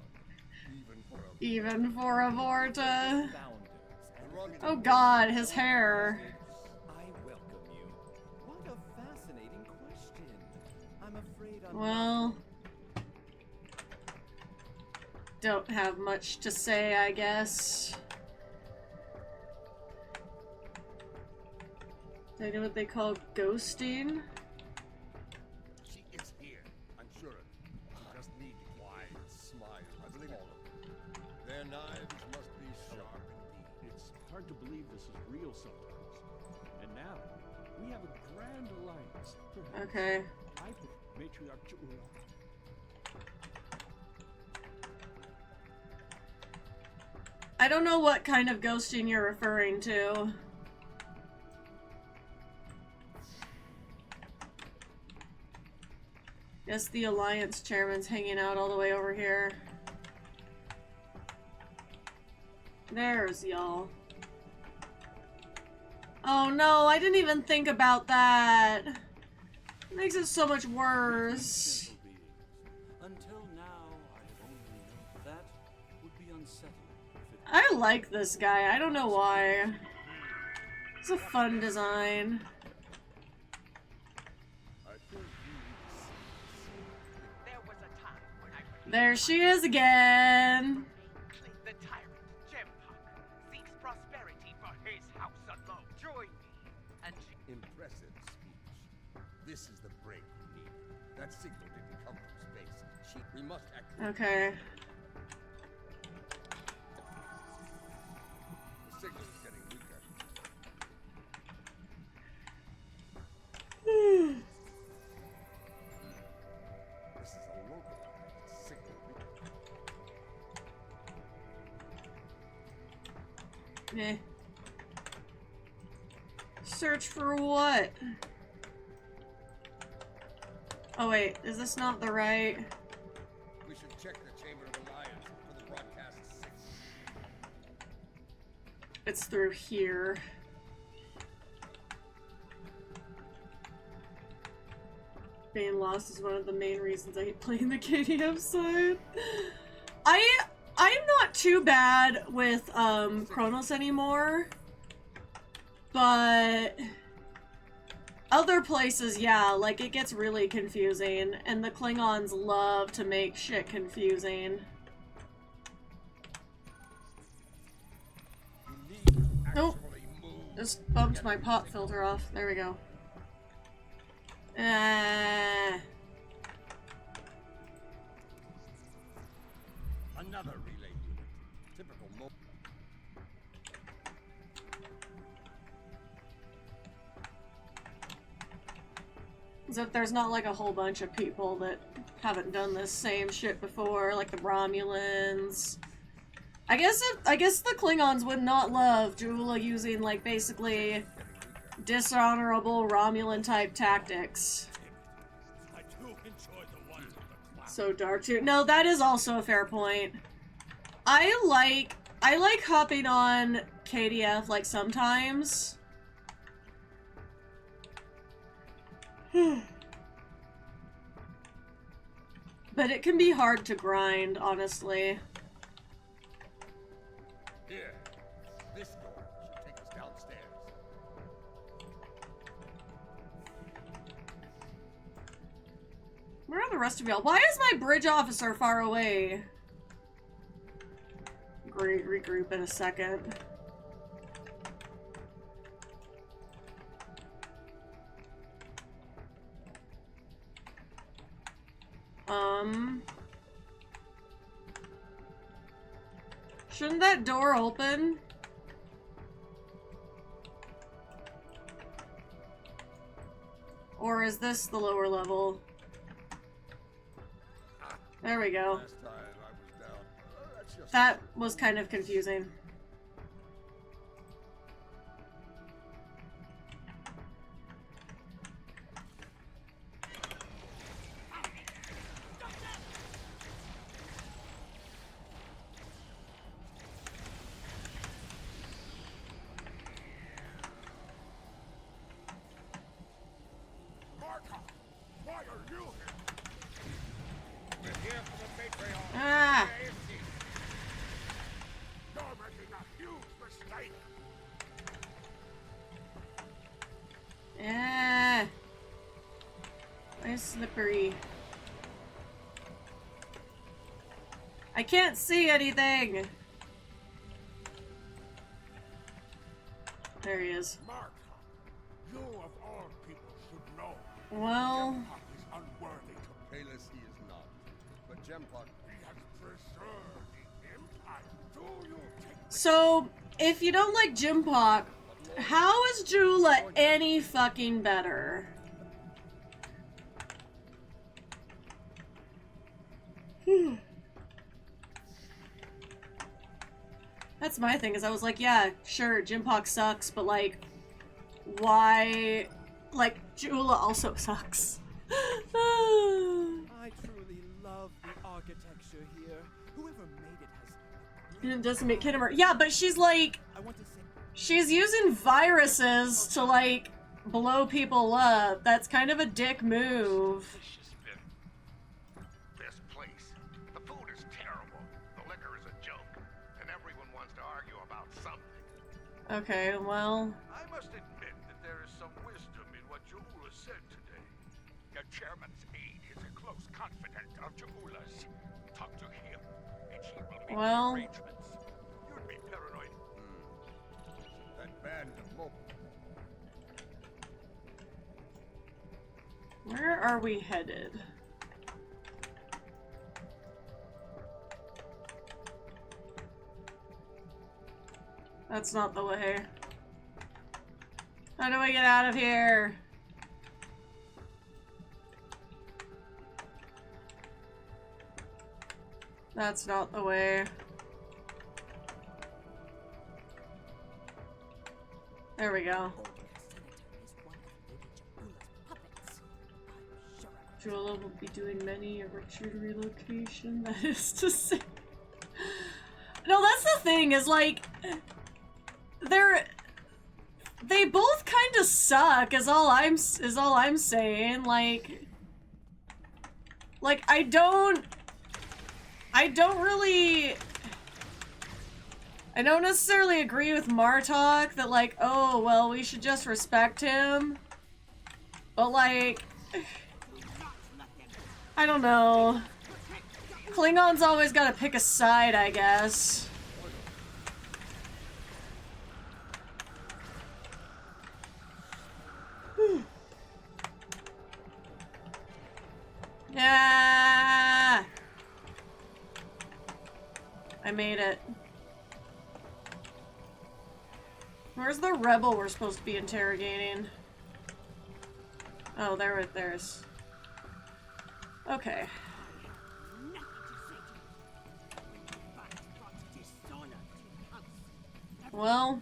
Even for a Vorta. Founders. Oh god, his hair. I welcome you. What a fascinating question. I'm afraid I'm Well, don't have much to say, I guess. They know what they call ghosting? She is here. I'm sure. She just need quiet smile. I believe all of them. Their knives must be sharp indeed. It's hard to believe this is real sometimes. And now, we have a grand alliance. Perhaps. Okay. I prefer Matriarch Jaula. I don't know what kind of ghosting you're referring to. Guess the Alliance chairman's hanging out all the way over here. There's y'all. Oh no, I didn't even think about that. It makes it so much worse. Until now, I have only known that would be unsettling. I like this guy. I don't know why. It's a fun design. There was a time when I There she is again. the tyrant, Jempok, seeks prosperity for his house alone. Join me, and Impressive speech. This is the break we need. That signal didn't come from space. We must act. Okay. The signal is getting weaker. This is a localized signal. Eh. Search for what? Oh wait, is this not the right? We should check the Chamber of Alliance for the broadcast signal. It's through here. Being lost is one of the main reasons I hate playing the KDM side. I'm not too bad with Chronos anymore, but other places, yeah, like it gets really confusing, and the Klingons love to make shit confusing. Nope. Just bumped my pop filter off. There we go. Another relay unit. Typical mo. As if there's not like a whole bunch of people that haven't done this same shit before, like the Romulans. I guess the Klingons would not love Jaula using like basically dishonorable Romulan type tactics. I do enjoy the ones with the cloud. So dark too. No, that is also a fair point. I like hopping on KDF like sometimes. But it can be hard to grind, honestly. Here, this door should take us downstairs. Where are the rest of y'all? Why is my bridge officer far away? Great, regroup in a second. Shouldn't that door open? Or is this the lower level? There we go. Last time I was down. That's just That was kind of confusing. Markov, why are you here? We're here for the Matriarch. Ah! Where is she? You're making a huge mistake. Yeah. Where's Slippery? I can't see anything! There he is. Martha, you of all people should know. Well... Jempak is unworthy to Payless he is not. But Jempak, he has preserved the Empire. Do you take So, if you don't like Jimpock, how is Jula any fucking better? That's my thing, is I was like, yeah, sure, Jimpock sucks, but like, why, like, Jula also sucks. I truly love the architecture here. Whoever made it has... It doesn't make Kittimer. Yeah, but she's like, I want to say... she's using viruses to like, blow people up. That's kind of a dick move. This place. The food is terrible. The liquor is a joke. And everyone wants to argue about something. Okay, well... I must admit that there is some wisdom in what Ja'ula said today. Your chairman's aide is a close confidant of Ja'ula's. Talk to him, and he will make Well... arrangements. You'd be paranoid. that band of mope? Where are we headed? That's not the way. How do I get out of here? That's not the way. There we go. Jula will be doing many a Richard relocation, that is to say. No, that's the thing, is like, they both kind of suck, is all I'm saying. Like I don't necessarily agree with Martok that like, oh, well, we should just respect him. But like, I don't know. Klingons always gotta pick a side, I guess. Yeah. I made it. Where's the rebel we're supposed to be interrogating? Oh, there's. Okay. Well.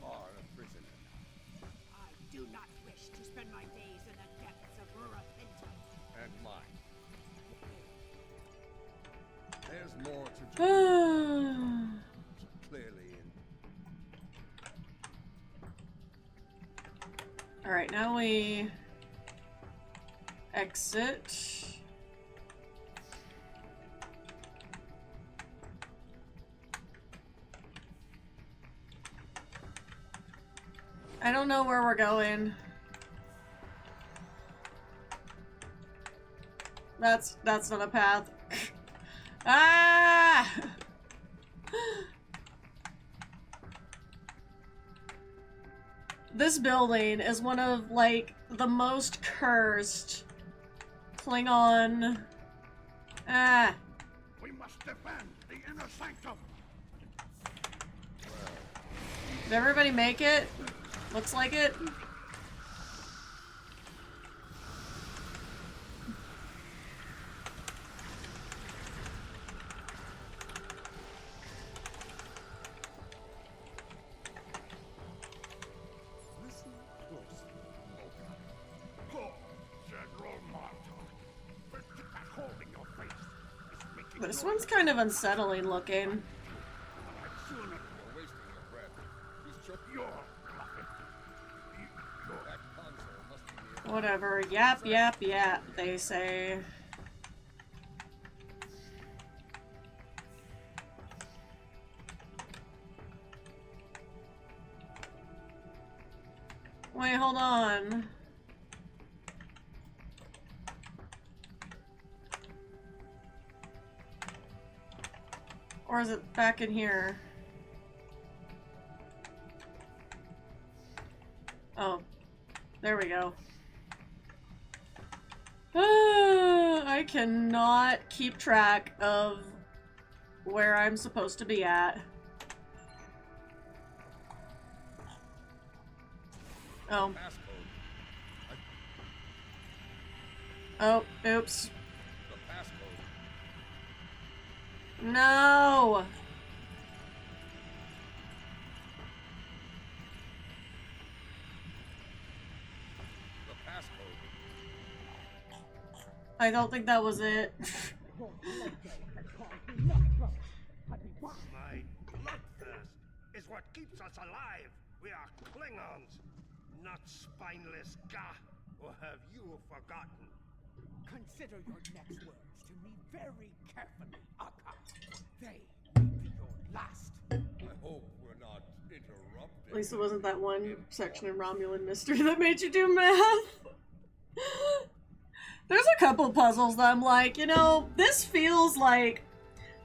I do not wish to spend my days in the depths of Rurapinto. And mine. There's more to do. Clearly in... Alright, now we exit. I don't know where we're going. That's not a path. Ah! This building is one of, like, the most cursed Klingon... Ah. We must defend the inner sanctum. Did everybody make it? Looks like it. Listen closely, Go, General Martok. That hole in your face is making This one's kind of unsettling looking. I'd sooner you're wasting your breath. He's choking your bluffing. That console must be near. Whatever. Yap, yap, yap, they say. Wait, hold on. Or is it back in here? Oh. There we go. I cannot keep track of where I'm supposed to be at. Oh. Oh, oops. No! I don't think that was it. My bloodthirst is what keeps us alive. We are Klingons, not spineless gah. Or have you forgotten? Consider your next words to me very carefully, Akka. They may be your last. I hope we're not interrupted. At least it wasn't that one section in Romulan Mystery that made you do math. There's a couple puzzles that I'm like, you know, this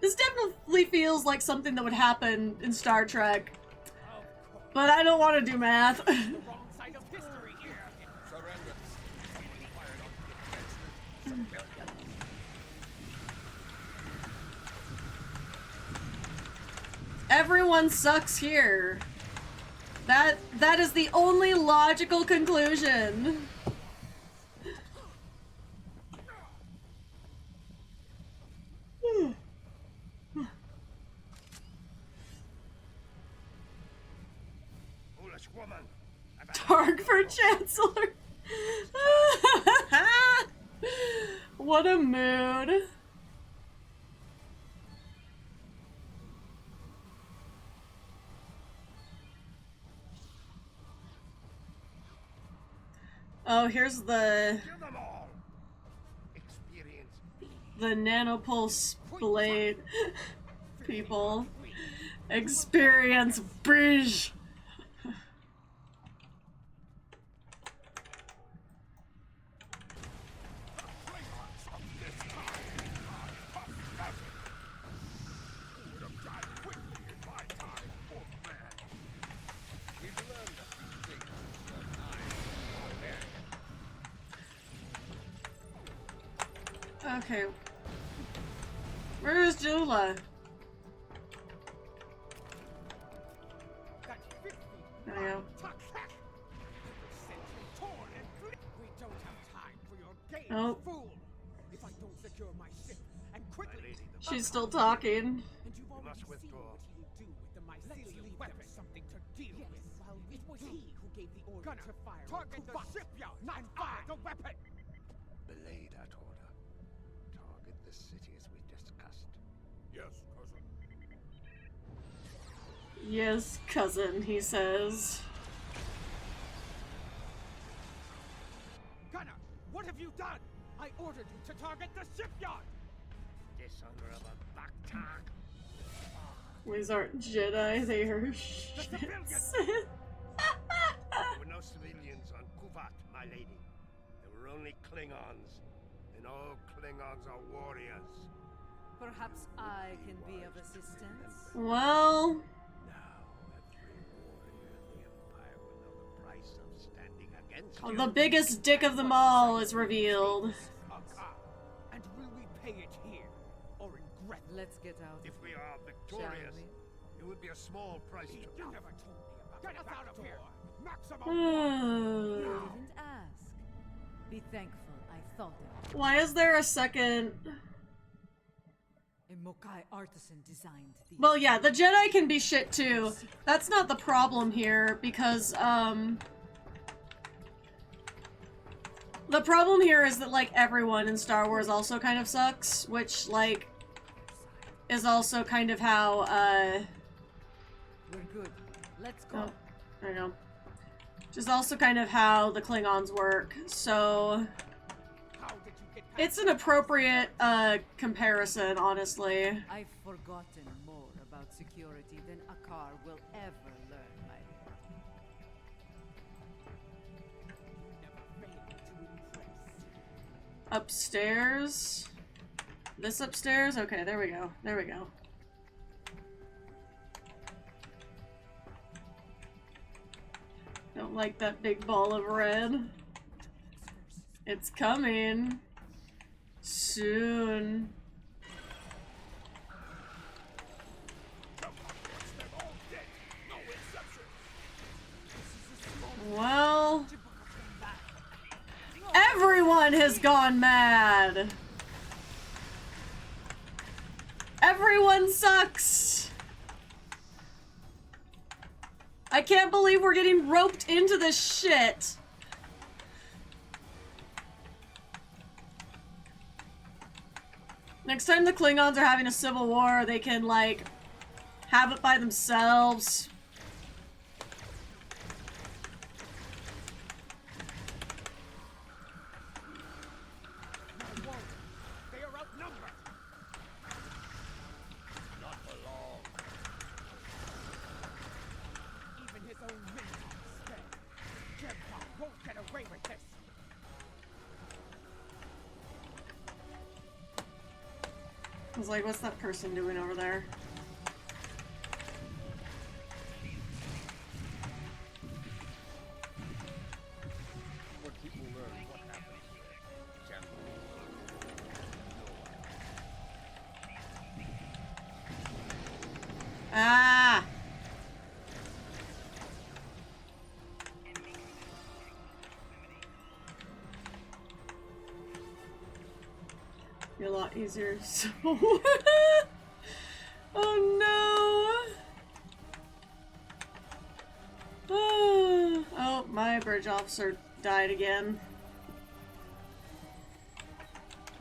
definitely feels like something that would happen in Star Trek. But I don't want to do math. Wrong side of history here. Surrender. Everyone sucks here. That is the only logical conclusion. Foolish woman. Dark for Chancellor. What a mood. Oh, here's the nanopulse blade people. Experience bridge. Okay. Where is Jula? There we go. We don't have time for your games, Oh. fool. If I don't secure my ship and quickly, She's still talking. and you've already must seen withdraw. what he'll do with the mycelium weapon. Something to deal with. Well, it was he who gave the order to fire. Target the shipyard, not fire the weapon. Belay that order. Target the city as we discussed. Yes, cousin. Yes, cousin, he says. Gunner, what have you done? I ordered you to target the shipyard. Dishonor of a Baktak. These aren't Jedi, they are shits. There were no civilians on Kuvat, my lady. There were only Klingons. And all Klingons are warriors. Perhaps I can be of assistance? Well, Now every warrior in the Empire will know the price of standing against you. the biggest dick of them all is revealed. And will we pay it here or in Gret? Let's get out. If we are Shall victorious, we? it would be a small price to You pay. never told me about Get us out of here. Maximum. You didn't ask. Be thankful I thought of it. Why is there a second? A Mokai artisan designed these. Well, yeah, the Jedi can be shit too. That's not the problem here, because, the problem here is that, like, everyone in Star Wars also kind of sucks, which, like, is also kind of how, We're good. Let's go. oh, there you go. Which is also kind of how the Klingons work, so How did you get past it's an appropriate, comparison, honestly. I've forgotten more about security than Akar will ever learn, my lord. never failed to impress? Upstairs? This upstairs? Okay, there we go. There we go. don't like that big ball of red. It's coming. Soon. Well, everyone has gone mad. Everyone sucks. I can't believe we're getting roped into this shit. Next time the Klingons are having a civil war, they can, like, have it by themselves. They are outnumbered. Not for long. Even his own men are scared. Kevlar won't get away with this. I was like, what's that person doing over there? When people learn what happened here, Ah! You're a lot easier, so... Oh no! Oh, my bridge officer died again.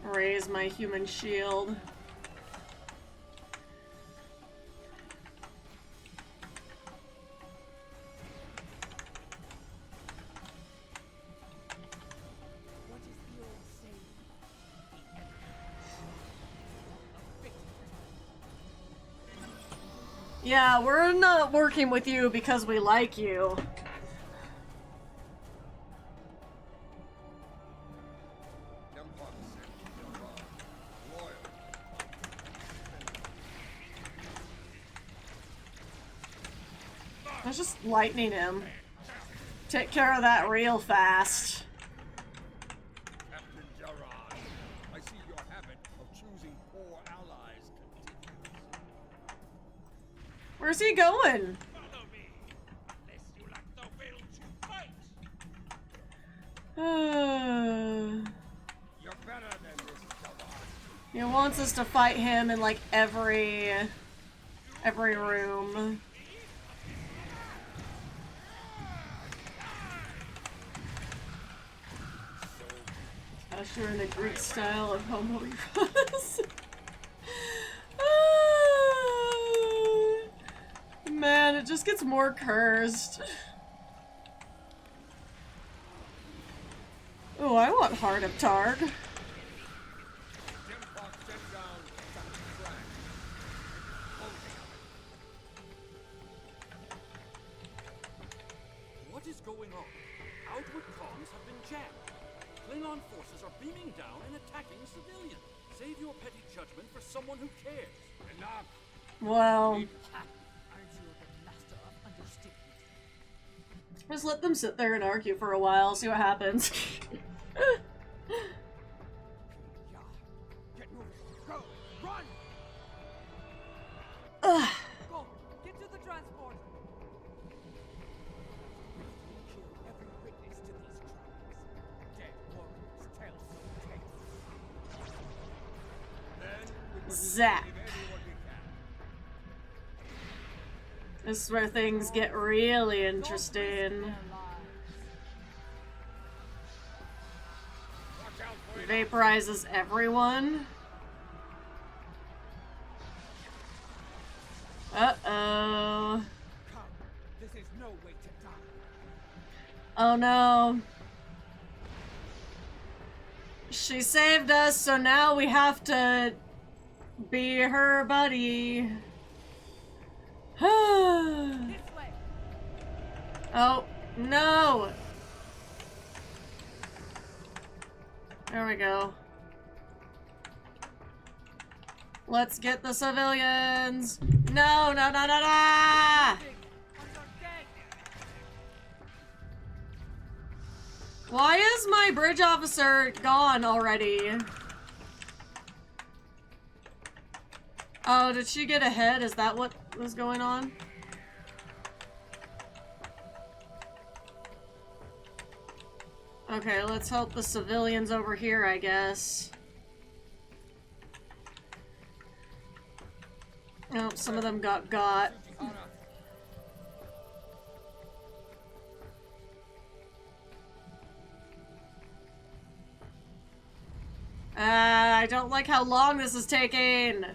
Raise my human shield. What is the old saying? The enemy of victory. Yeah, we're not working with you because we like you. I was just lightning him. Take care of that real fast. Captain Gerard, I see your habit of choosing poor allies continues. Where's he going? Follow me, unless you lack the will to fight. You're better than this, Gerard. He wants us to fight him in like every room. Usher in the Greek style of homoerotic. Man, it just gets more cursed. Oh, I want Heart of Targ. What is going on? Outward comms have been jammed. Klingon forces are beaming down and attacking civilians. Save your petty judgment for someone who cares. Enough. Well, Aren't you the master of understatement? just let them sit there and argue for a while, see what happens. Yeah. Get moving. Go. Run. Ugh. Go! Get to the transport! Kill every witness to these crimes. Dead warriors tell some tales. Then we will Zap. save anyone we can. This is where things get really interesting. Watch out for it. Vaporizes everyone. Uh-oh. Come. This is no way to die. Oh no. She saved us, so now we have to be her buddy. This way! Oh, no! There we go. Let's get the civilians! No, no, no, no, no! Under dead! Why is my bridge officer gone already? Oh, did she get ahead? Is that what was going on? Okay, let's help the civilians over here, I guess. Oh, some of them got. I don't like how long this is taking.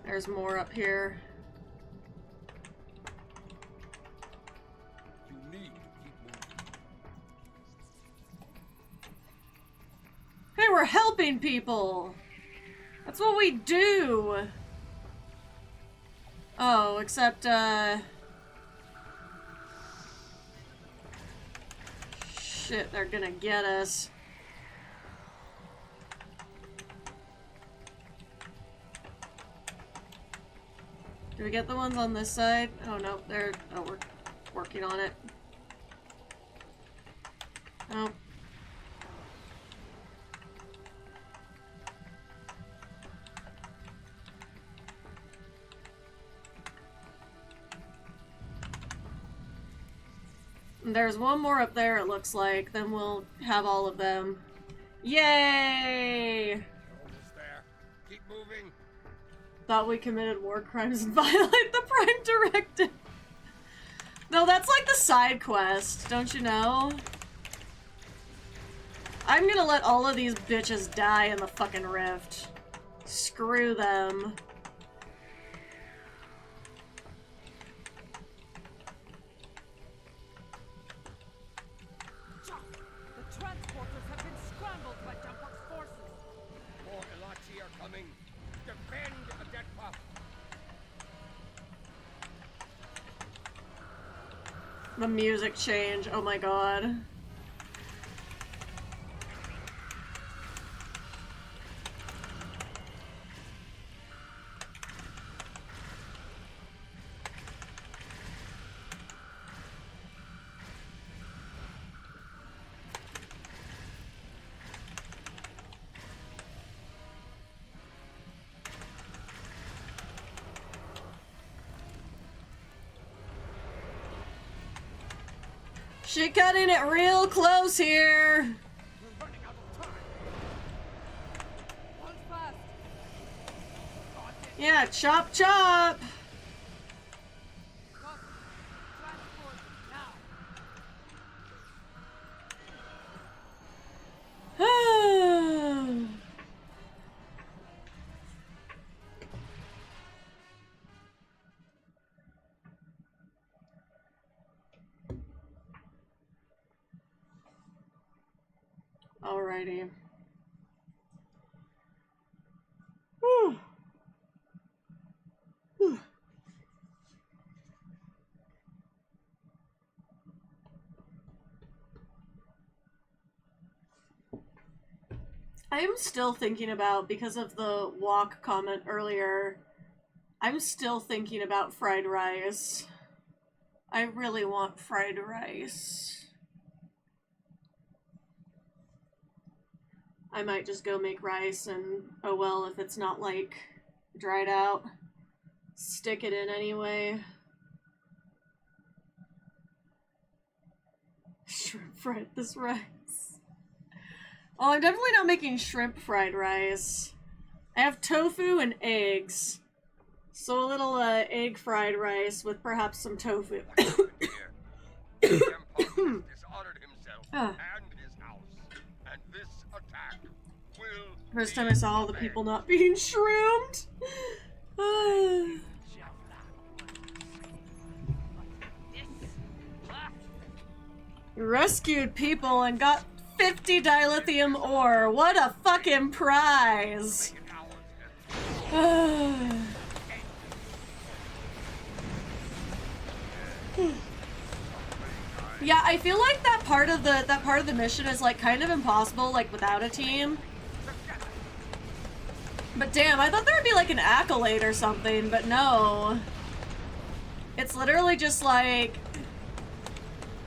There's more up here. You need to keep moving. Hey, we're helping people! That's what we do! Oh, except, shit, they're gonna get us. Do we get the ones on this side? Oh no, they're... Oh, we're working on it. Oh. There's one more up there, it looks like. Then we'll have all of them. Yay! Almost there. Keep moving. Thought we committed war crimes and violate the Prime Directive. No, that's like the side quest, don't you know? I'm gonna let all of these bitches die in the fucking rift. Screw them. The transporters have been scrambled by Jumpok's forces. More Elachi are coming. Defend a dead pup. The music change, oh my god. She cutting it real close here. We're running out of time. Hold fast. Yeah, chop chop. Go. Transport now. Alrighty. Whew. Whew. I'm still thinking about, because of the walk comment earlier, I'm still thinking about fried rice. I really want fried rice. I might just go make rice and, oh well, if it's not, like, dried out, stick it in anyway. Shrimp fried this rice. Oh, I'm definitely not making shrimp fried rice. I have tofu and eggs. So a little, egg fried rice with perhaps some tofu. Dishonored himself and his house, and this attack will. First time I saw all the people not being shroomed. Rescued people and got 50 dilithium ore. What a fucking prize. Yeah, I feel like that part of the mission is like kind of impossible, like without a team. But damn, I thought there would be like an accolade or something, but no. It's literally just like,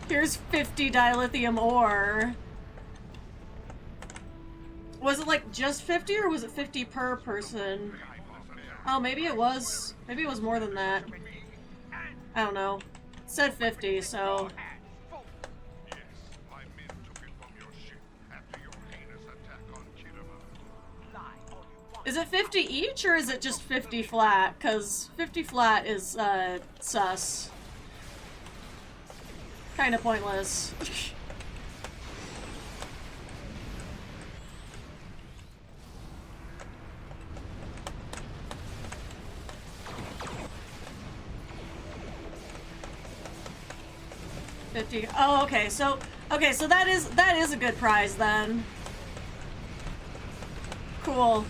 here's 50 dilithium ore. Was it like just 50 or was it 50 per person? Oh, maybe it was more than that. I don't know. It said 50, so. Yes, my men took it from your ship after your heinous attack on Kirima. Is it 50 each or is it just 50 flat? Because 50 flat is, sus. Kinda pointless. Oh, okay, so that is a good prize then. Cool.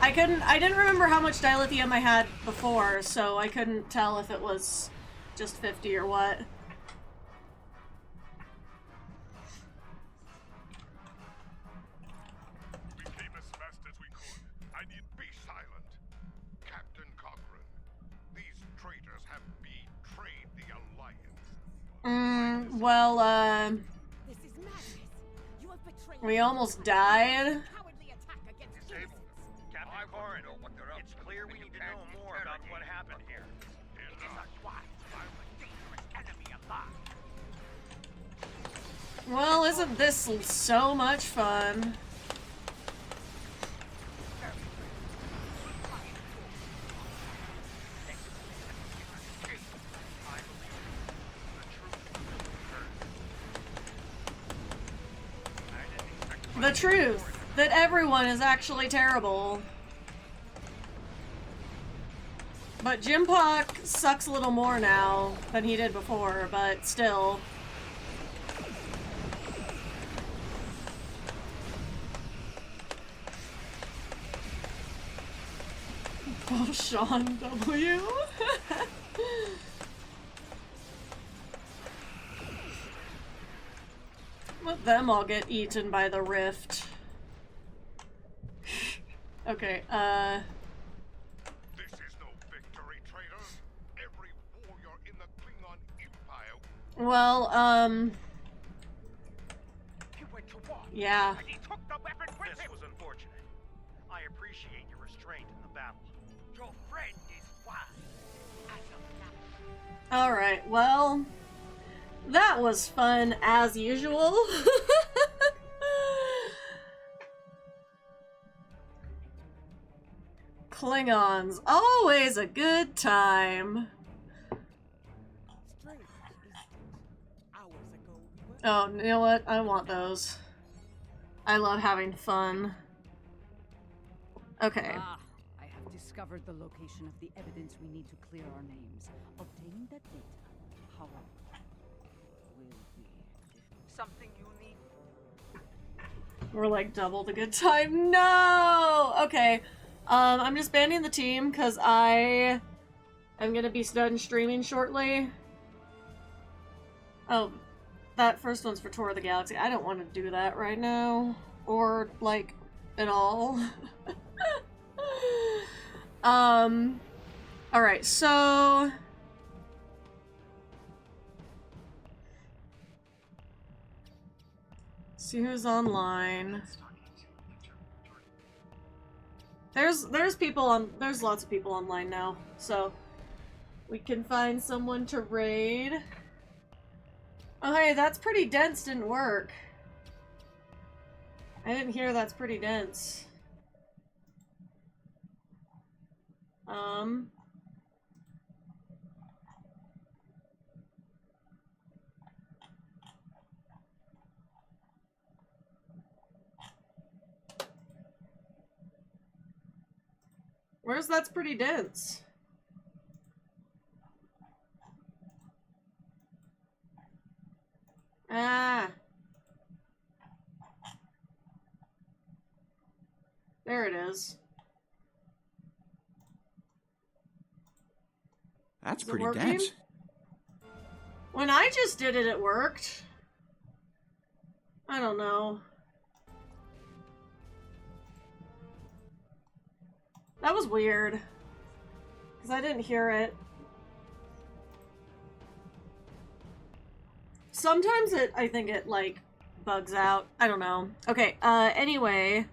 I didn't remember how much dilithium I had before, so I couldn't tell if it was just 50 or what. We came as fast as we could. I need be silent. Captain Cochrane, these traitors have betrayed the Alliance. Well, This is madness. You have betrayed we almost died. cowardly attack against Captain Corin, it's clear we need to know more about what happened here. It is a wise, dangerous enemy alive. Well, isn't this so much fun? The truth that everyone is actually terrible. But Jim Pock sucks a little more now than he did before, but still. Oh, Sean W. Let them all get eaten by the rift. Okay, This is no victory, traitors. Every warrior in the Klingon Empire. well, He went to war. yeah. And he took the weapon with This him. was unfortunate. I appreciate your restraint in the battle. Your friend is wise. As of now. Alright, well, that was fun as usual. Klingons, always a good time. Strange, isn't it? Hours ago, we were Oh, you know what? I want those. I love having fun. Okay. Ah, I have discovered the location of the evidence we need to clear our names. Obtaining that data, however, will be Something you need. We're like double the good time. No! Okay. I'm just banning the team because I am gonna be done streaming shortly. Oh, that first one's for Tour of the Galaxy. I don't want to do that right now. Or, like, at all. Alright, so... see who's online. There's people on, there's lots of people online now, so we can find someone to raid. Oh hey, that's pretty dense didn't work. I didn't hear that's pretty dense. Where's that's pretty dense? Ah. There it is. That's Is it pretty working? dense. When I just did it, it worked. I don't know. That was weird. Because I didn't hear it. Sometimes I think it, like, bugs out. I don't know. Okay, anyway.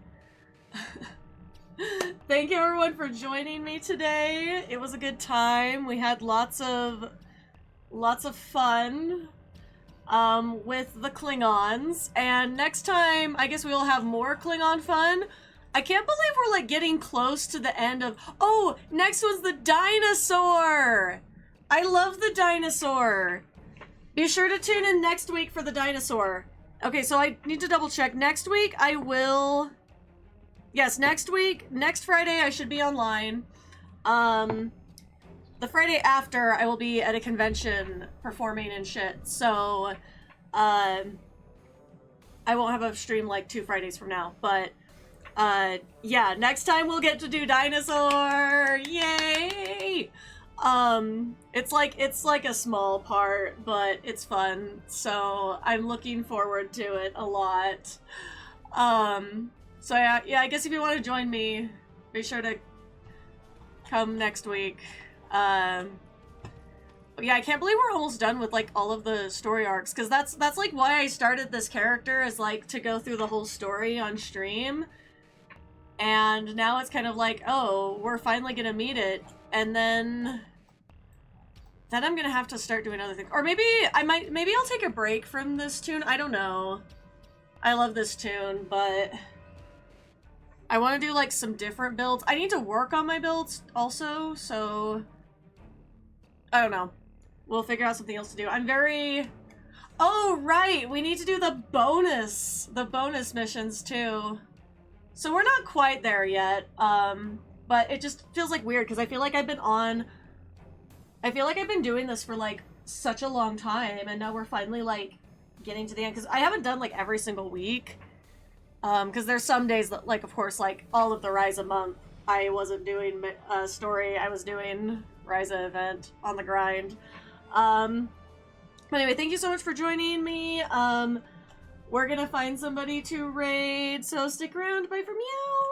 Thank you everyone for joining me today. It was a good time. We had lots of fun with the Klingons. And next time, I guess we will have more Klingon fun. I can't believe we're, like, getting close to the end of... Oh, next was the dinosaur! I love the dinosaur! Be sure to tune in next week for the dinosaur. Okay, so I need to double check. Next week, I will... Yes, next week, next Friday, I should be online. The Friday after, I will be at a convention performing and shit. So, I won't have a stream, like, 2 Fridays from now, but... yeah, next time we'll get to do dinosaur! Yay! It's like a small part, but it's fun, so I'm looking forward to it a lot. So yeah, I guess if you want to join me, be sure to come next week. Yeah, I can't believe we're almost done with, like, all of the story arcs, because that's like why I started this character, is like to go through the whole story on stream. And now it's kind of like, oh, we're finally gonna meet it, and then I'm gonna have to start doing other things. Or maybe I'll take a break from this tune. I don't know. I love this tune, but I want to do, like, some different builds. I need to work on my builds also, so I don't know. We'll figure out something else to do. I'm very... Oh, right! We need to do the bonus missions, too. So we're not quite there yet, but it just feels, like, weird, because I feel like I've been doing this for, like, such a long time, and now we're finally, like, getting to the end, because I haven't done, like, every single week, because there's some days that, like, of course, like, all of the Ryza month, I wasn't doing a story, I was doing Ryza event on the grind. But anyway, thank you so much for joining me. We're gonna find somebody to raid, so stick around. Bye from you!